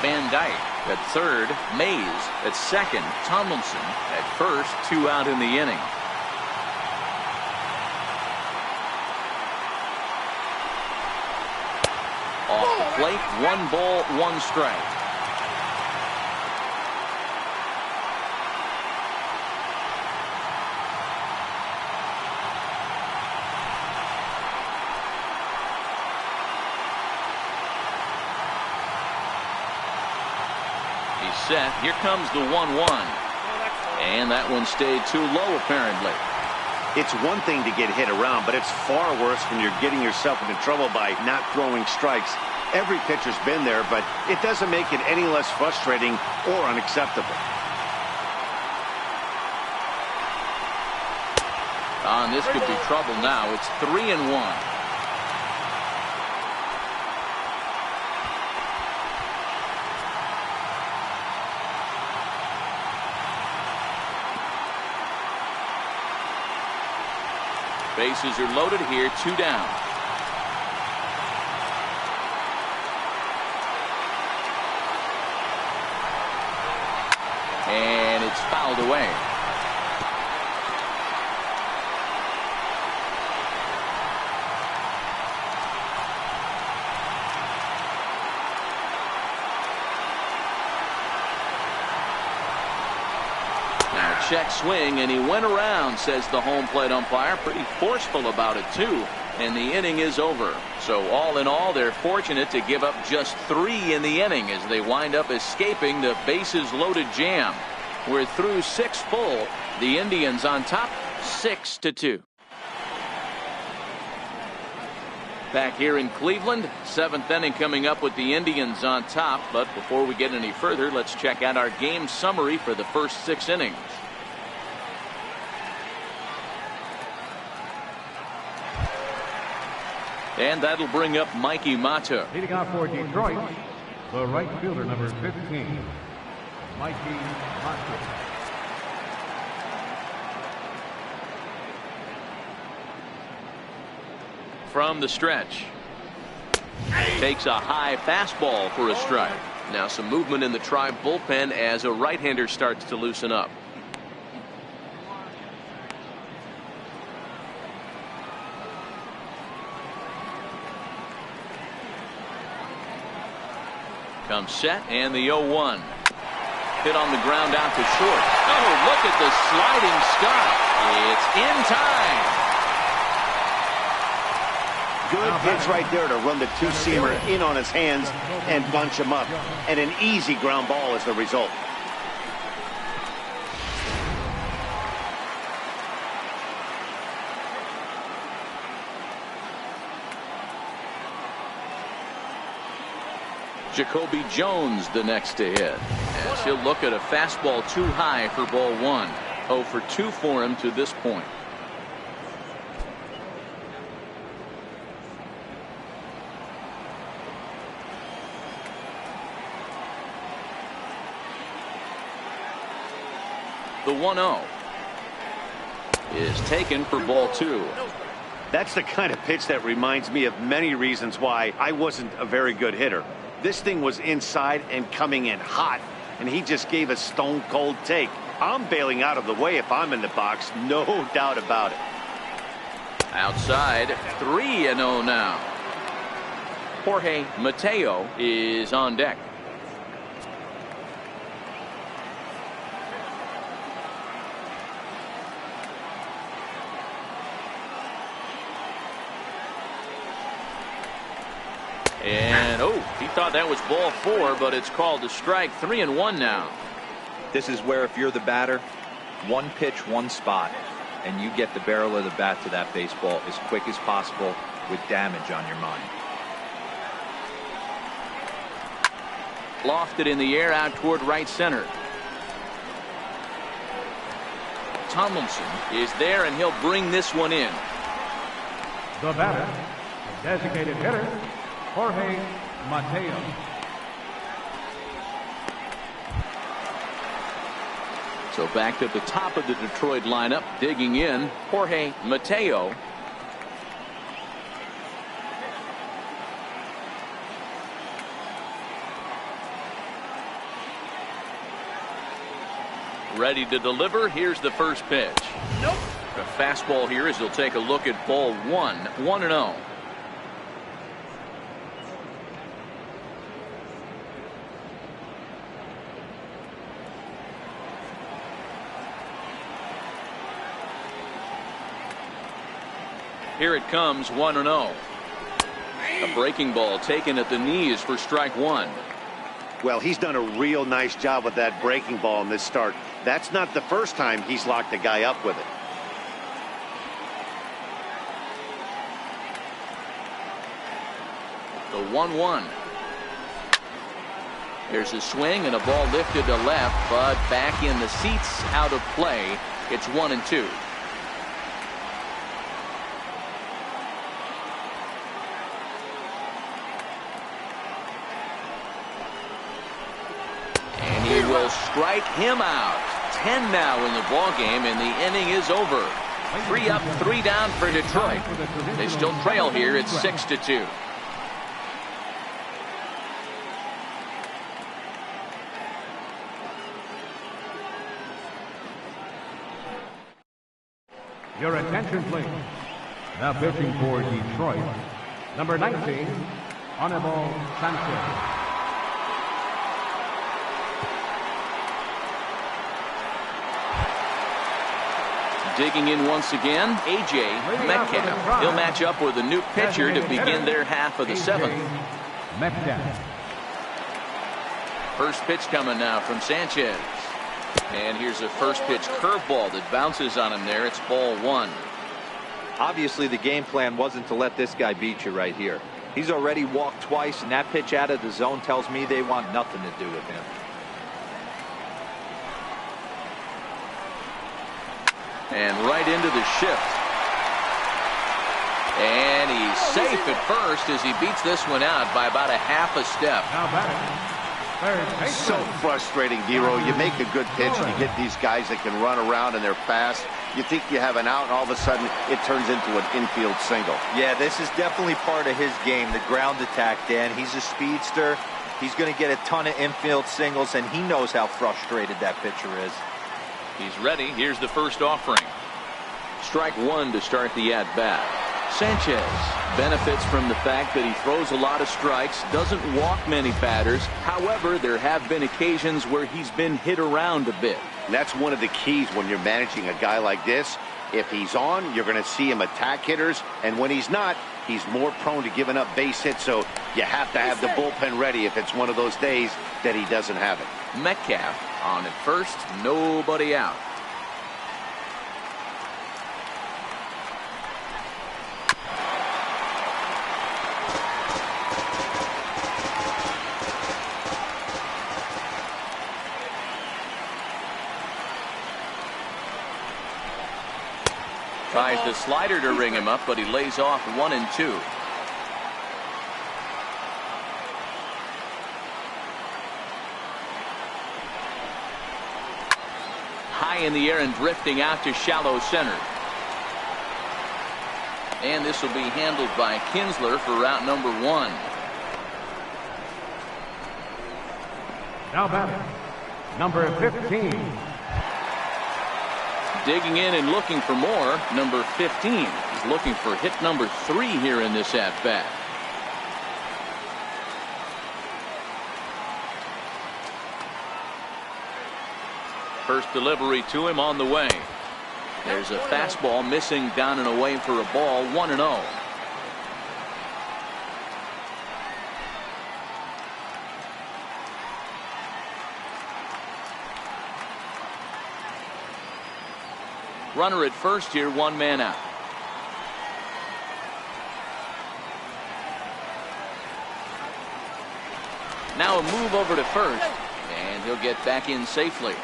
Van Dyke at third. Mays at second. Tomlinson at first. 2 out in the inning. Off the plate. 1 ball, 1 strike. Set. Here comes the 1-1. And that one stayed too low, apparently. It's one thing to get hit around, but it's far worse when you're getting yourself into trouble by not throwing strikes. Every pitcher's been there, but it doesn't make it any less frustrating or unacceptable. This could be trouble now. It's 3-1. Bases are loaded here, 2 down. And it's fouled away. Check swing, and he went around, says the home plate umpire. Pretty forceful about it, too. And the inning is over. So all in all, they're fortunate to give up just 3 in the inning as they wind up escaping the bases loaded jam. We're through 6 full. The Indians on top, 6-2. Back here in Cleveland, 7th inning coming up with the Indians on top. But before we get any further, let's check out our game summary for the first 6 innings. And that'll bring up Mickey Mata. Leading off for Detroit, the right fielder, number 15, Mickey Mata. From the stretch. Takes a high fastball for a strike. Now some movement in the Tribe bullpen as a right-hander starts to loosen up. Comes set, and the 0-1. Hit on the ground out to short. Oh, look at the sliding stop. It's in time. Good pitch right there to run the 2-seamer in on his hands and bunch him up. And an easy ground ball is the result. Jacoby Jones the next to hit. As he'll look at a fastball too high for ball 1. 0 for 2 for him to this point. The 1-0 is taken for ball 2. That's the kind of pitch that reminds me of many reasons why I wasn't a very good hitter. This thing was inside and coming in hot, and he just gave a stone-cold take. I'm bailing out of the way if I'm in the box, no doubt about it. Outside, 3-0 now. Jorge Mateo is on deck. And, he thought that was ball 4, but it's called a strike. 3-1 now. This is where if you're the batter, 1 pitch, 1 spot, and you get the barrel of the bat to that baseball as quick as possible with damage on your mind. Lofted in the air out toward right center. Tomlinson is there, and he'll bring this one in. The batter, designated hitter, Jorge Mateo. So back at the top of the Detroit lineup, digging in, Jorge Mateo. Ready to deliver. Here's the first pitch. Nope. The fastball here as he'll take a look at ball 1-0. Here it comes, 1-0. A breaking ball taken at the knees for strike one. Well, he's done a real nice job with that breaking ball in this start. That's not the first time he's locked a guy up with it. The 1-1. There's a swing and a ball lifted to left, but back in the seats, out of play. It's 1-2. And he will strike him out. 10 now in the ball game, and the inning is over. 3 up, 3 down for Detroit. They still trail here. It's 6-2. Your attention, please. Now pitching for Detroit, number 19, Anibal Sanchez. Digging in once again, A.J. Metcalf. He'll match up with a new pitcher to begin their half of the seventh. Metcalf. First pitch coming now from Sanchez. And here's a first pitch curveball that bounces on him there. It's ball 1. Obviously, the game plan wasn't to let this guy beat you right here. He's already walked twice, and that pitch out of the zone tells me they want nothing to do with him. And right into the shift. And he's safe at first as he beats this one out by about a half a step. Now batting, third baseman. So frustrating, Hero. You make a good pitch and you get these guys that can run around and they're fast. You think you have an out, and all of a sudden it turns into an infield single. Yeah, this is definitely part of his game, the ground attack, Dan. He's a speedster. He's going to get a ton of infield singles, and he knows how frustrated that pitcher is. He's ready. Here's the first offering. Strike one to start the at-bat. Sanchez benefits from the fact that he throws a lot of strikes, doesn't walk many batters. However, there have been occasions where he's been hit around a bit. And that's one of the keys when you're managing a guy like this. If he's on, you're going to see him attack hitters, and when he's not, he's more prone to giving up base hits, so you have to have the bullpen ready if it's one of those days that he doesn't have it. Metcalf on at first, nobody out. Tries the slider to ring him up, but he lays off 1-2. High in the air and drifting out to shallow center. And this will be handled by Kinsler for route number 1. Now batting, number 15. Digging in and looking for more. Number 15 is looking for hit number 3 here in this at-bat. First delivery to him on the way. There's a fastball missing down and away for a ball. 1-0. Runner at first here, 1 man out. Now a move over to first, and he'll get back in safely.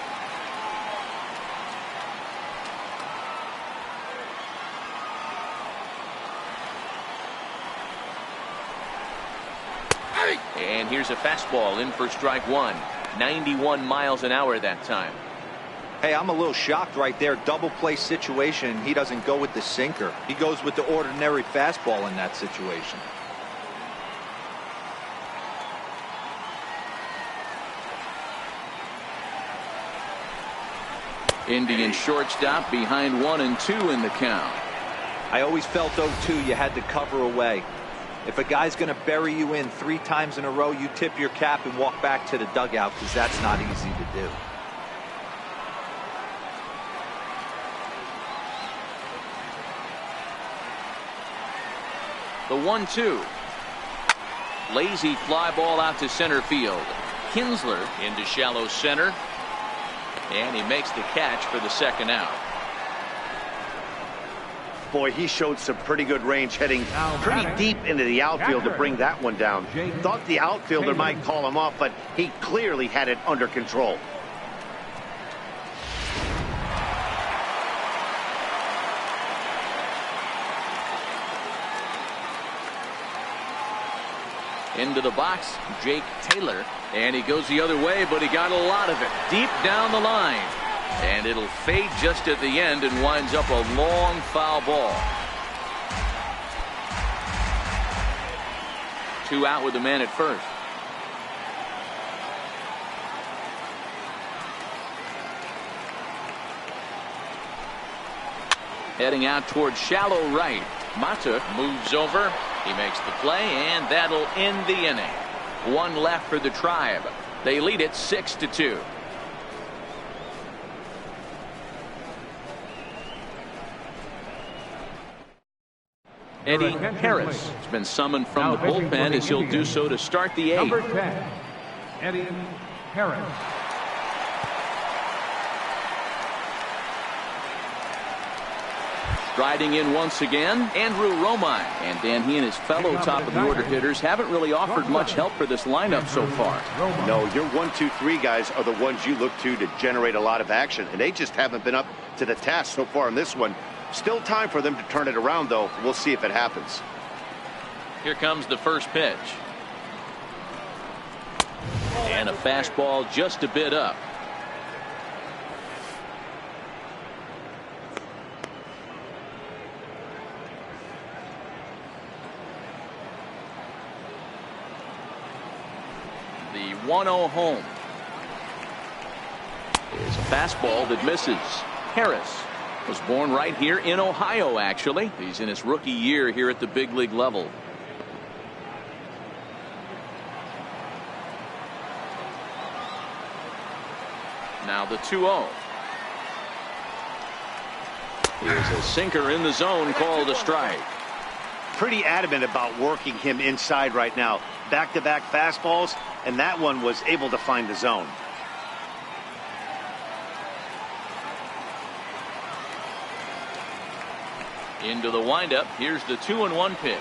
And here's a fastball in for strike 1. 91 miles an hour that time. Hey, I'm a little shocked right there. Double play situation. He doesn't go with the sinker. He goes with the ordinary fastball in that situation. Indian shortstop behind 1 and 2 in the count. I always felt 0-2 you had to cover away. If a guy's going to bury you in 3 times in a row, you tip your cap and walk back to the dugout, because that's not easy to do. The 1-2. Lazy fly ball out to center field. Kinsler into shallow center. And he makes the catch for the second out. Boy, he showed some pretty good range heading pretty deep into the outfield to bring that one down. Thought the outfielder might call him off, but he clearly had it under control. Into the box, Jake Taylor. And he goes the other way, but he got a lot of it deep down the line. And it'll fade just at the end and winds up a long foul ball. 2 out with the man at first. Heading out towards shallow right. Mata moves over. He makes the play, and that'll end the inning. 1 left for the Tribe. They lead it 6-2. Eddie Harris has been summoned from the bullpen as he'll do so to start the 8th. Number 10, Eddie Harris. Striding in once again, Andrew Romine. And Dan, he and his fellow top of the order hitters haven't really offered much help for this lineup so far. No, your 1, 2, 3 guys are the ones you look to generate a lot of action, and they just haven't been up to the task so far in this one. Still time for them to turn it around, though. We'll see if it happens. Here comes the first pitch. And a fastball just a bit up. The 1-0 home is a fastball that misses. Harris was born right here in Ohio, actually. He's in his rookie year here at the big league level. Now the 2-0. Here's a sinker in the zone, called a strike. Pretty adamant about working him inside right now. Back-to-back fastballs, and that one was able to find the zone. Into the windup. Here's the 2-1 pitch.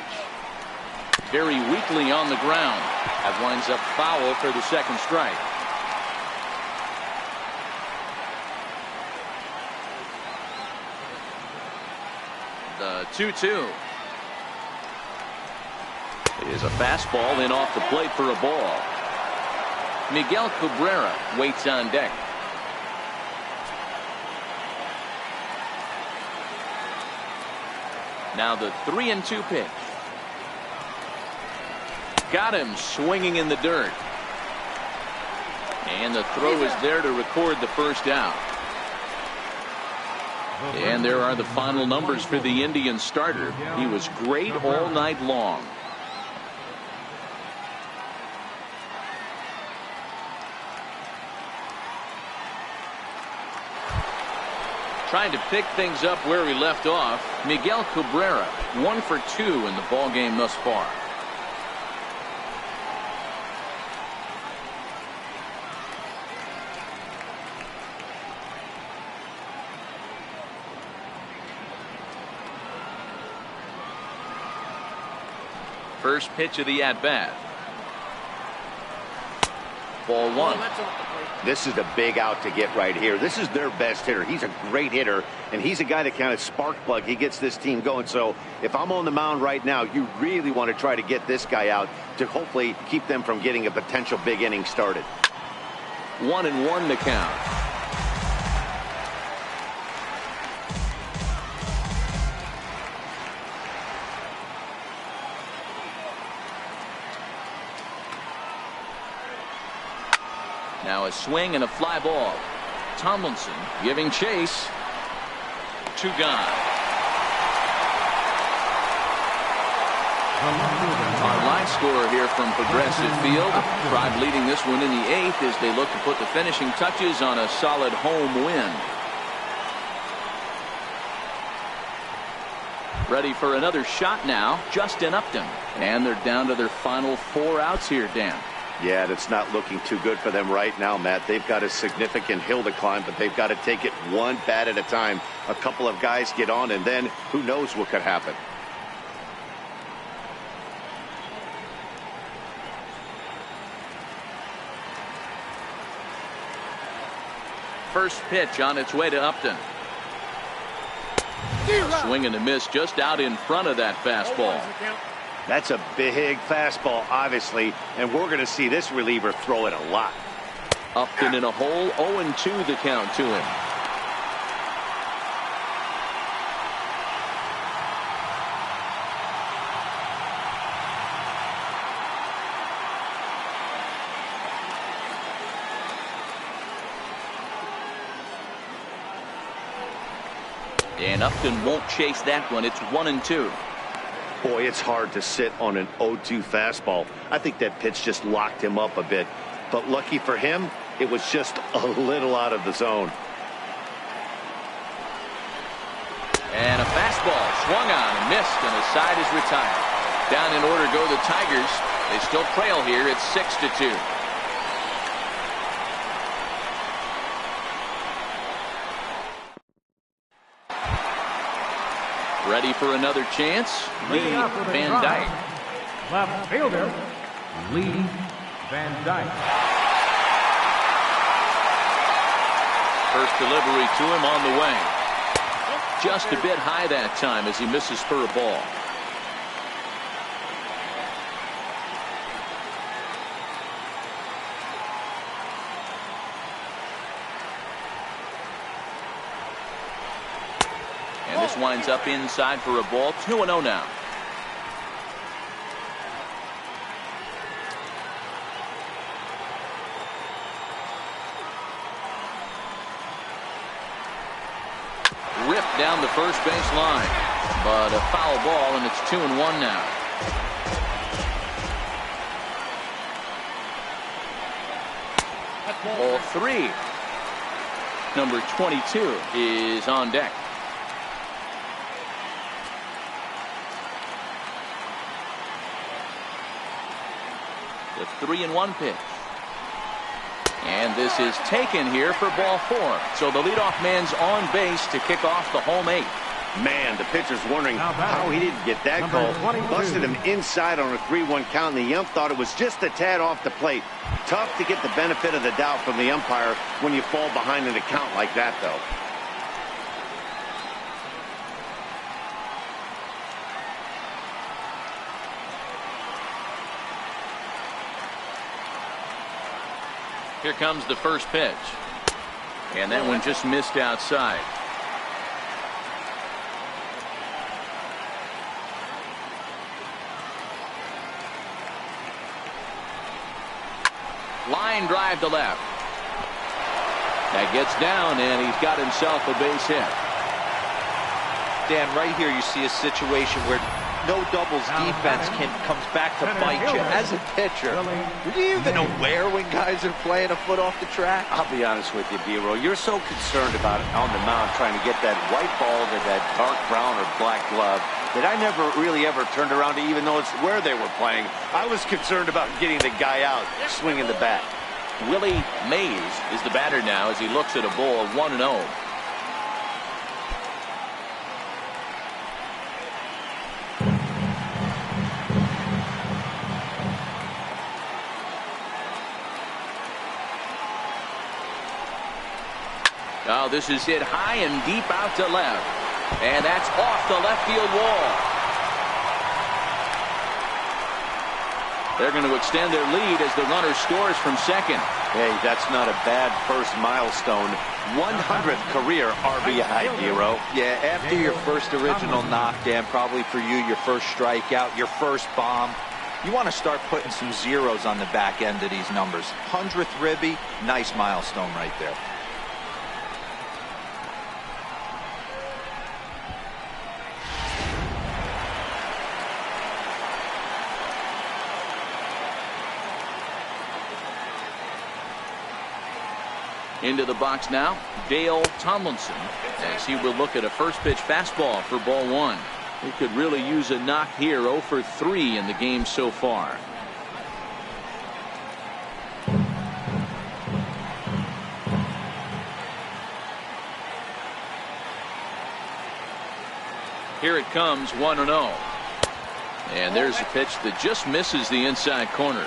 Very weakly on the ground. That winds up foul for the second strike. The 2-2 is a fastball in off the plate for a ball. Miguel Cabrera waits on deck. Now the 3-2 pitch. Got him swinging in the dirt. And the throw is there to record the first out. And there are the final numbers for the Indians starter. He was great all night long. Trying to pick things up where he left off, Miguel Cabrera, 1 for 2 in the ball game thus far. First pitch of the at-bat. Ball 1. This is a big out to get right here. This is their best hitter. He's a great hitter, and he's a guy that kind of spark plug. He gets this team going. So if I'm on the mound right now, you really want to try to get this guy out to hopefully keep them from getting a potential big inning started. 1-1 the count. Now a swing and a fly ball. Tomlinson giving chase. 2 gone. Our line scorer here from Progressive Field. Tribe leading this one in the 8th as they look to put the finishing touches on a solid home win. Ready for another shot now, Justin Upton. And they're down to their final 4 outs here, Dan. Yeah, that's not looking too good for them right now, Matt. They've got a significant hill to climb, but they've got to take it one bat at a time. A couple of guys get on, and then who knows what could happen. First pitch on its way to Upton. Swing and a miss just out in front of that fastball. That's a big fastball, obviously, and we're going to see this reliever throw it a lot. Upton in a hole, 0-2 the count to him. And Upton won't chase that one. It's 1-2. Boy, it's hard to sit on an 0-2 fastball. I think that pitch just locked him up a bit. But lucky for him, it was just a little out of the zone. And a fastball swung on and missed, and the side is retired. Down in order go the Tigers. They still trail here. It's 6-2. Ready for another chance. Lee Van Dyke. Left fielder, Lee Van Dyke. First delivery to him on the way. Just a bit high that time as he misses for a ball. And this winds up inside for a ball. 2-0 now. Ripped down the first base line, but a foul ball, and it's 2-1 now. Ball 3. Number 22 is on deck. The 3-1 pitch. And this is taken here for ball 4. So the leadoff man's on base to kick off the home 8th. Man, the pitcher's wondering how he didn't get that call. Busted him inside on a 3-1 count, and the ump thought it was just a tad off the plate. Tough to get the benefit of the doubt from the umpire when you fall behind in a count like that, though. Here comes the first pitch. And that one just missed outside. Line drive to left. That gets down, and he's got himself a base hit. Dan, right here you see a situation where no doubles defense comes back to bite you. As a pitcher, are you even aware when guys are playing a foot off the track? I'll be honest with you, D-Roll. You're so concerned about it on the mound trying to get that white ball to that dark brown or black glove that I never really ever turned around to even notice where they were playing. I was concerned about getting the guy out, swinging the bat. Willie Mays is the batter now as he looks at a ball 1-0. Oh, this is hit high and deep out to left. And that's off the left field wall. They're going to extend their lead as the runner scores from second. Hey, that's not a bad first milestone. 100th career RBI, Hero. Yeah, after your first original knock, Dan, probably for you, your first strikeout, your first bomb. You want to start putting some zeros on the back end of these numbers. 100th ribby, nice milestone right there. Into the box now, Dale Tomlinson, as he will look at a first pitch fastball for ball one. He could really use a knock here. 0 for 3 in the game so far. Here it comes, 1-0. And there's a pitch that just misses the inside corner.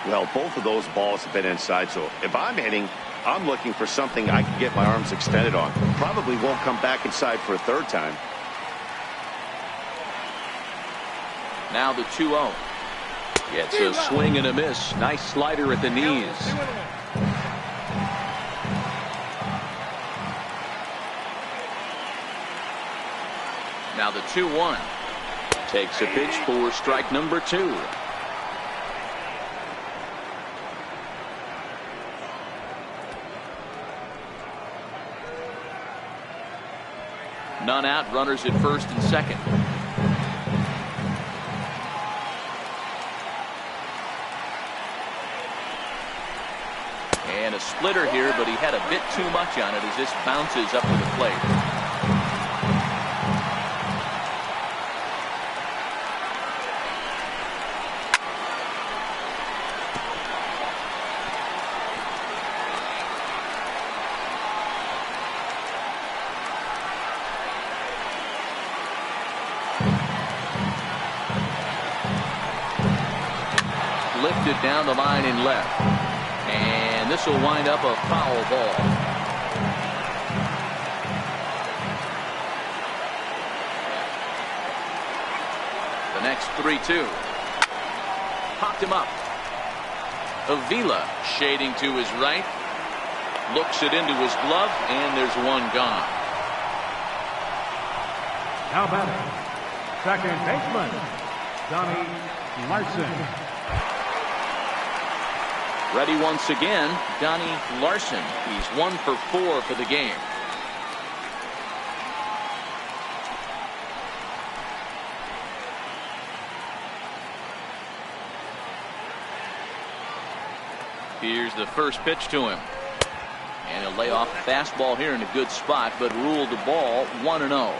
Well, both of those balls have been inside, so if I'm hitting, I'm looking for something I can get my arms extended on. Probably won't come back inside for a third time. Now the 2-0. Gets a swing and a miss. Nice slider at the knees. Now the 2-1. Takes a pitch for strike number 2. None out, runners at first and second. And a splitter here, but he had a bit too much on it as this bounces up to the plate. Lifted down the line in left. And this will wind up a foul ball. The next 3-2. Popped him up. Avila shading to his right. Looks it into his glove, and there's one gone. Now batting, second baseman, Donnie Larson. Ready once again, Donnie Larson. He's 1 for 4 for the game. Here's the first pitch to him. And he'll lay off a fastball here in a good spot, but ruled the ball 1-0.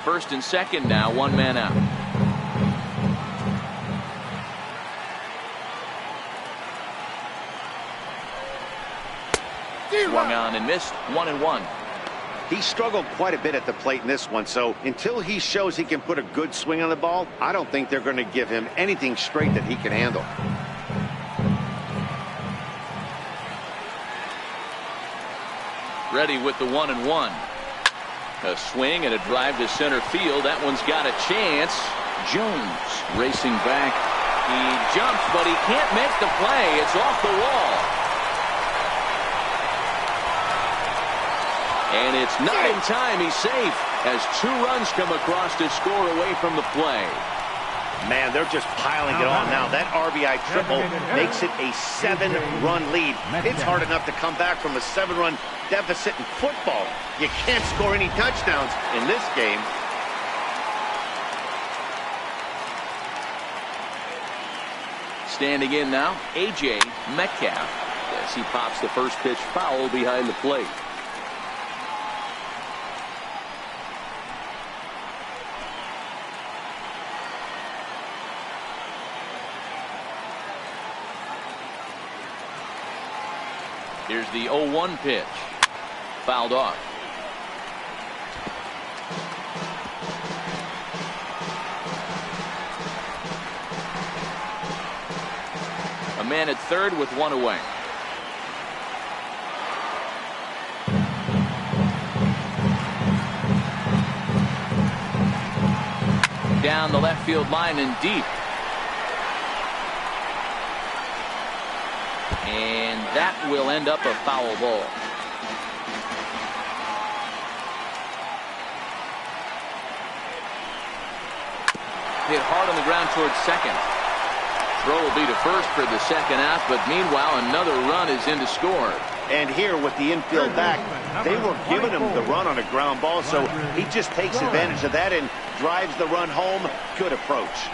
First and second now, one man out. Swung on and missed. 1-1. He struggled quite a bit at the plate in this one, so until he shows he can put a good swing on the ball, I don't think they're going to give him anything straight that he can handle. Ready with the 1-1. A swing and a drive to center field. That one's got a chance. Jones racing back. He jumps, but he can't make the play. It's off the wall. And it's not in time. He's safe as 2 runs come across to score away from the play. Man, they're just piling it on now. That RBI triple makes it a 7-run lead. It's hard enough to come back from a 7-run deficit in football. You can't score any touchdowns in this game. Standing in now, A.J. Metcalf, as he pops the first pitch foul behind the plate. Here's the 0-1 pitch. Fouled off. A man at third with 1 away. Down the left field line and deep. And that will end up a foul ball. hit hard on the ground towards second. Throw will be to first for the second half, but meanwhile another run is in to score. And here with the infield back, they were giving him the run on a ground ball, so he just takes advantage of that and drives the run home. Good approach.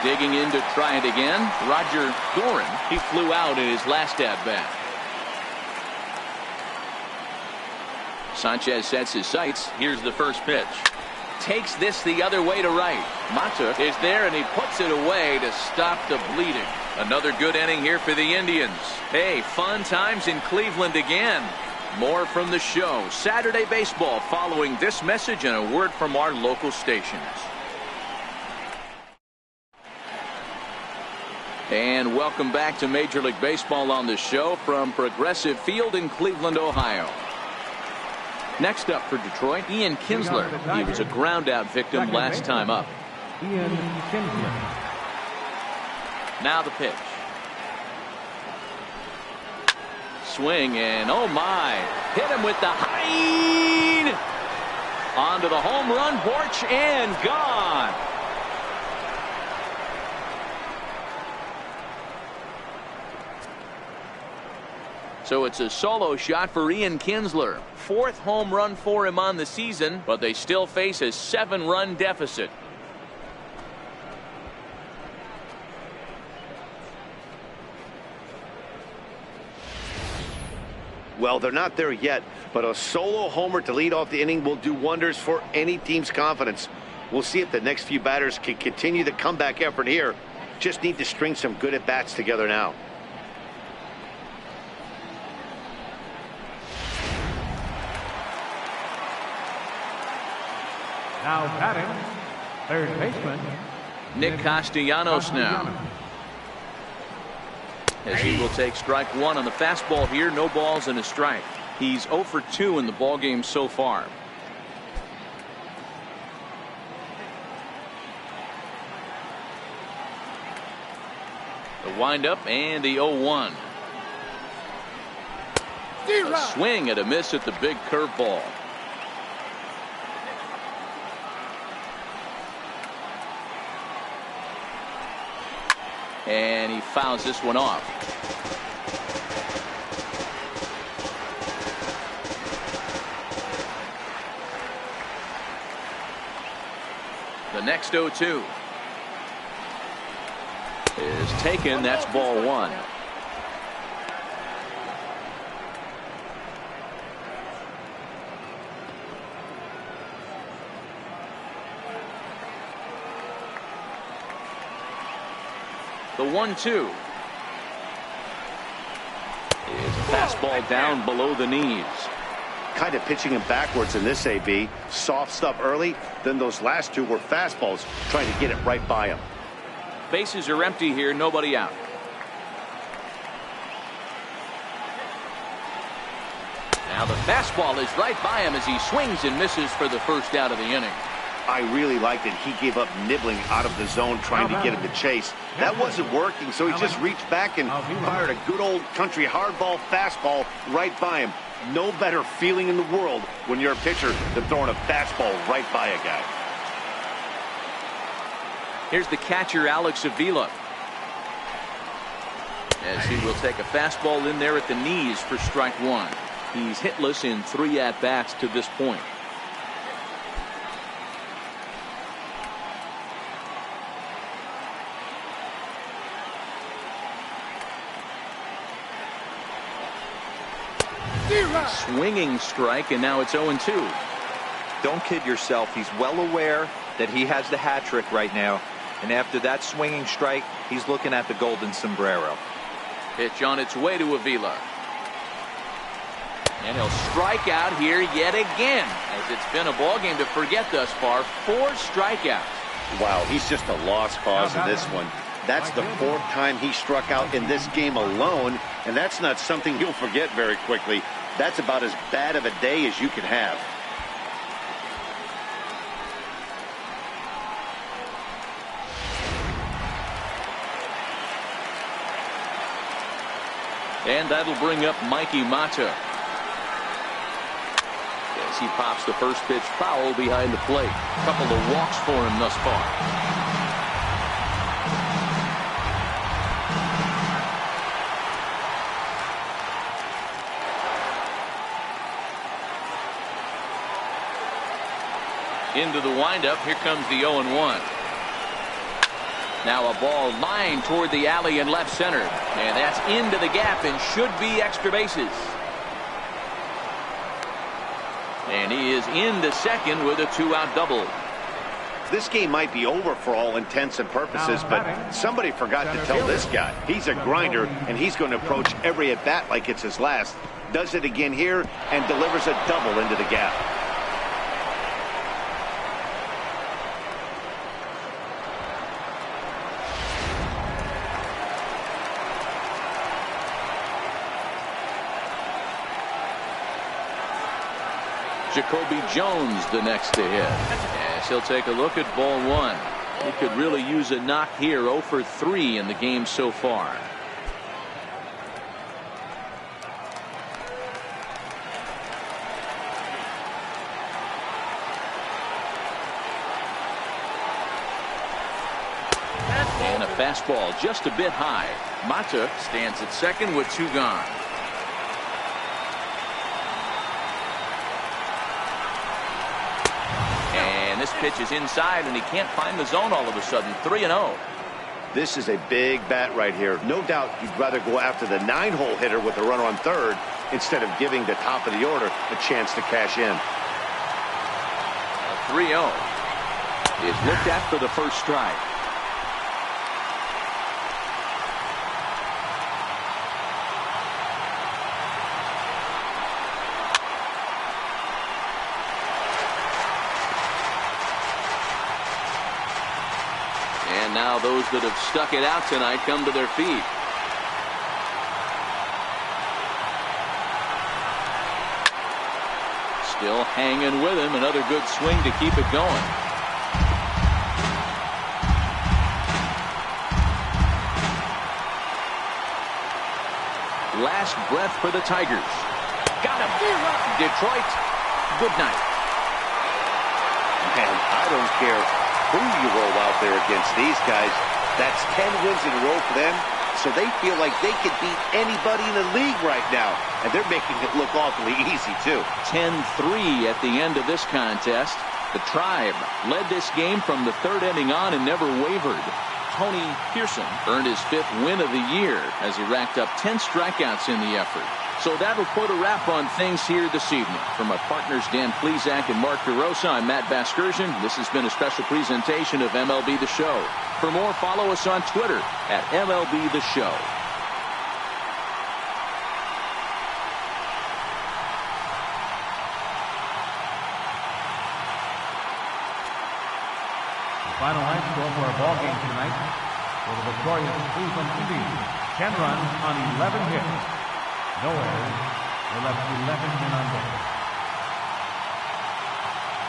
Digging in to try it again, Roger Doran. He flew out in his last at-bat. Sanchez sets his sights. Here's the first pitch. Takes this the other way to right. Mata is there, and he puts it away to stop the bleeding. Another good inning here for the Indians. Hey, fun times in Cleveland again. More from the show. Saturday Baseball following this message and a word from our local stations. And welcome back to Major League Baseball on the show from Progressive Field in Cleveland, Ohio. Next up for Detroit, Ian Kinsler. He was a ground-out victim last time up. Ian Kinsler. Now the pitch. Swing and oh my. Hit him with the high. Onto the home run porch and gone. So it's a solo shot for Ian Kinsler. 4th home run for him on the season, but they still face a 7-run deficit. Well, they're not there yet, but a solo homer to lead off the inning will do wonders for any team's confidence. We'll see if the next few batters can continue the comeback effort here. Just need to string some good at-bats together now. Now batting, third baseman, Nick Castellanos now. As he will take strike one on the fastball here. No balls and a strike. He's 0 for 2 in the ballgame so far. The windup and the 0-1. A swing and a miss at the big curveball. And he fouls this one off. The next 0-2 is taken. That's ball one. The 1-2 is a fastball down below the knees. Kind of pitching him backwards in this AB. Soft stuff early, then those last two were fastballs, trying to get it right by him. Bases are empty here, nobody out. Now the fastball is right by him as he swings and misses for the first out of the inning. I really liked it. He gave up nibbling out of the zone trying to get him to chase. That wasn't working, so he just reached back and fired a good old country hardball fastball right by him. No better feeling in the world when you're a pitcher than throwing a fastball right by a guy. Here's the catcher, Alex Avila. As he will take a fastball in there at the knees for strike one. He's hitless in 3 at-bats to this point. Swinging strike, and now it's 0-2. Don't kid yourself. He's well aware that he has the hat trick right now. And after that swinging strike, he's looking at the golden sombrero. Pitch on its way to Avila. And he'll strike out here yet again, as it's been a ball game to forget thus far. 4 strikeouts. Wow, he's just a lost cause in this one. That's the 4th time he struck out in this game alone, and that's not something you'll forget very quickly. That's about as bad of a day as you can have. And that'll bring up Mickey Mata. as he pops the first pitch foul behind the plate. A couple of walks for him thus far. Into the windup. Here comes the 0-1. Now a ball lined toward the alley in left center. And that's into the gap and should be extra bases. And he is into second with a 2-out double. This game might be over for all intents and purposes, but somebody forgot to tell this guy. He's a grinder, and he's going to approach every at-bat like it's his last. Does it again here and delivers a double into the gap. Jacoby Jones the next to hit. As he'll take a look at ball one. He could really use a knock here. 0 for 3 in the game so far. And a fastball just a bit high. Mata stands at second with 2 gone. This pitch is inside, and he can't find the zone all of a sudden. 3-0. This is a big bat right here. No doubt you'd rather go after the 9-hole hitter with a runner on third instead of giving the top of the order a chance to cash in. 3-0 is looked at for the first strike. And now those that have stuck it out tonight come to their feet. Still hanging with him. Another good swing to keep it going. Last breath for the Tigers. Got him. Detroit, good night. Man, I don't care who you roll out there against these guys. That's 10 wins in a row for them, so they feel like they could beat anybody in the league right now, and they're making it look awfully easy too. 10-3 at the end of this contest. The Tribe led this game from the third inning on and never wavered. Tony Pearson earned his 5th win of the year as he racked up 10 strikeouts in the effort. So that'll put a wrap on things here this evening. From my partners Dan Plesac and Mark DeRosa, I'm Matt Vasgersian. This has been a special presentation of MLB The Show. For more, follow us on Twitter at MLB The Show. The final line score for our ball game tonight for the victorious Cleveland Indians. 10 runs on 11 hits. No errors. They left 11 men on base.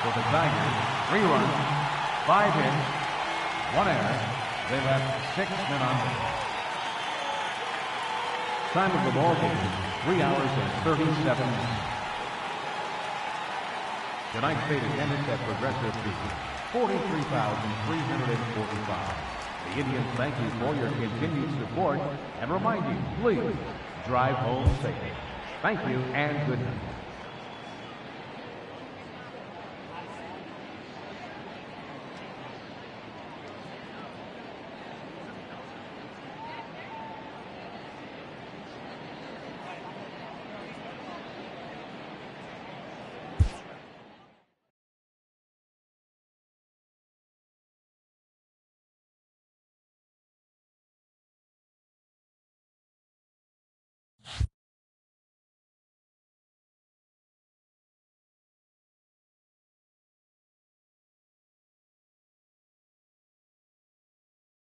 For the Tigers, 3 runs, 5 hits, 1 error. They left 6 men on base. Time of the ball game, 3 hours and 37 minutes. Tonight's state attendance at Progressive Field, 43,345. The Indians thank you for your continued support and remind you, please drive home safely. Thank you and good night.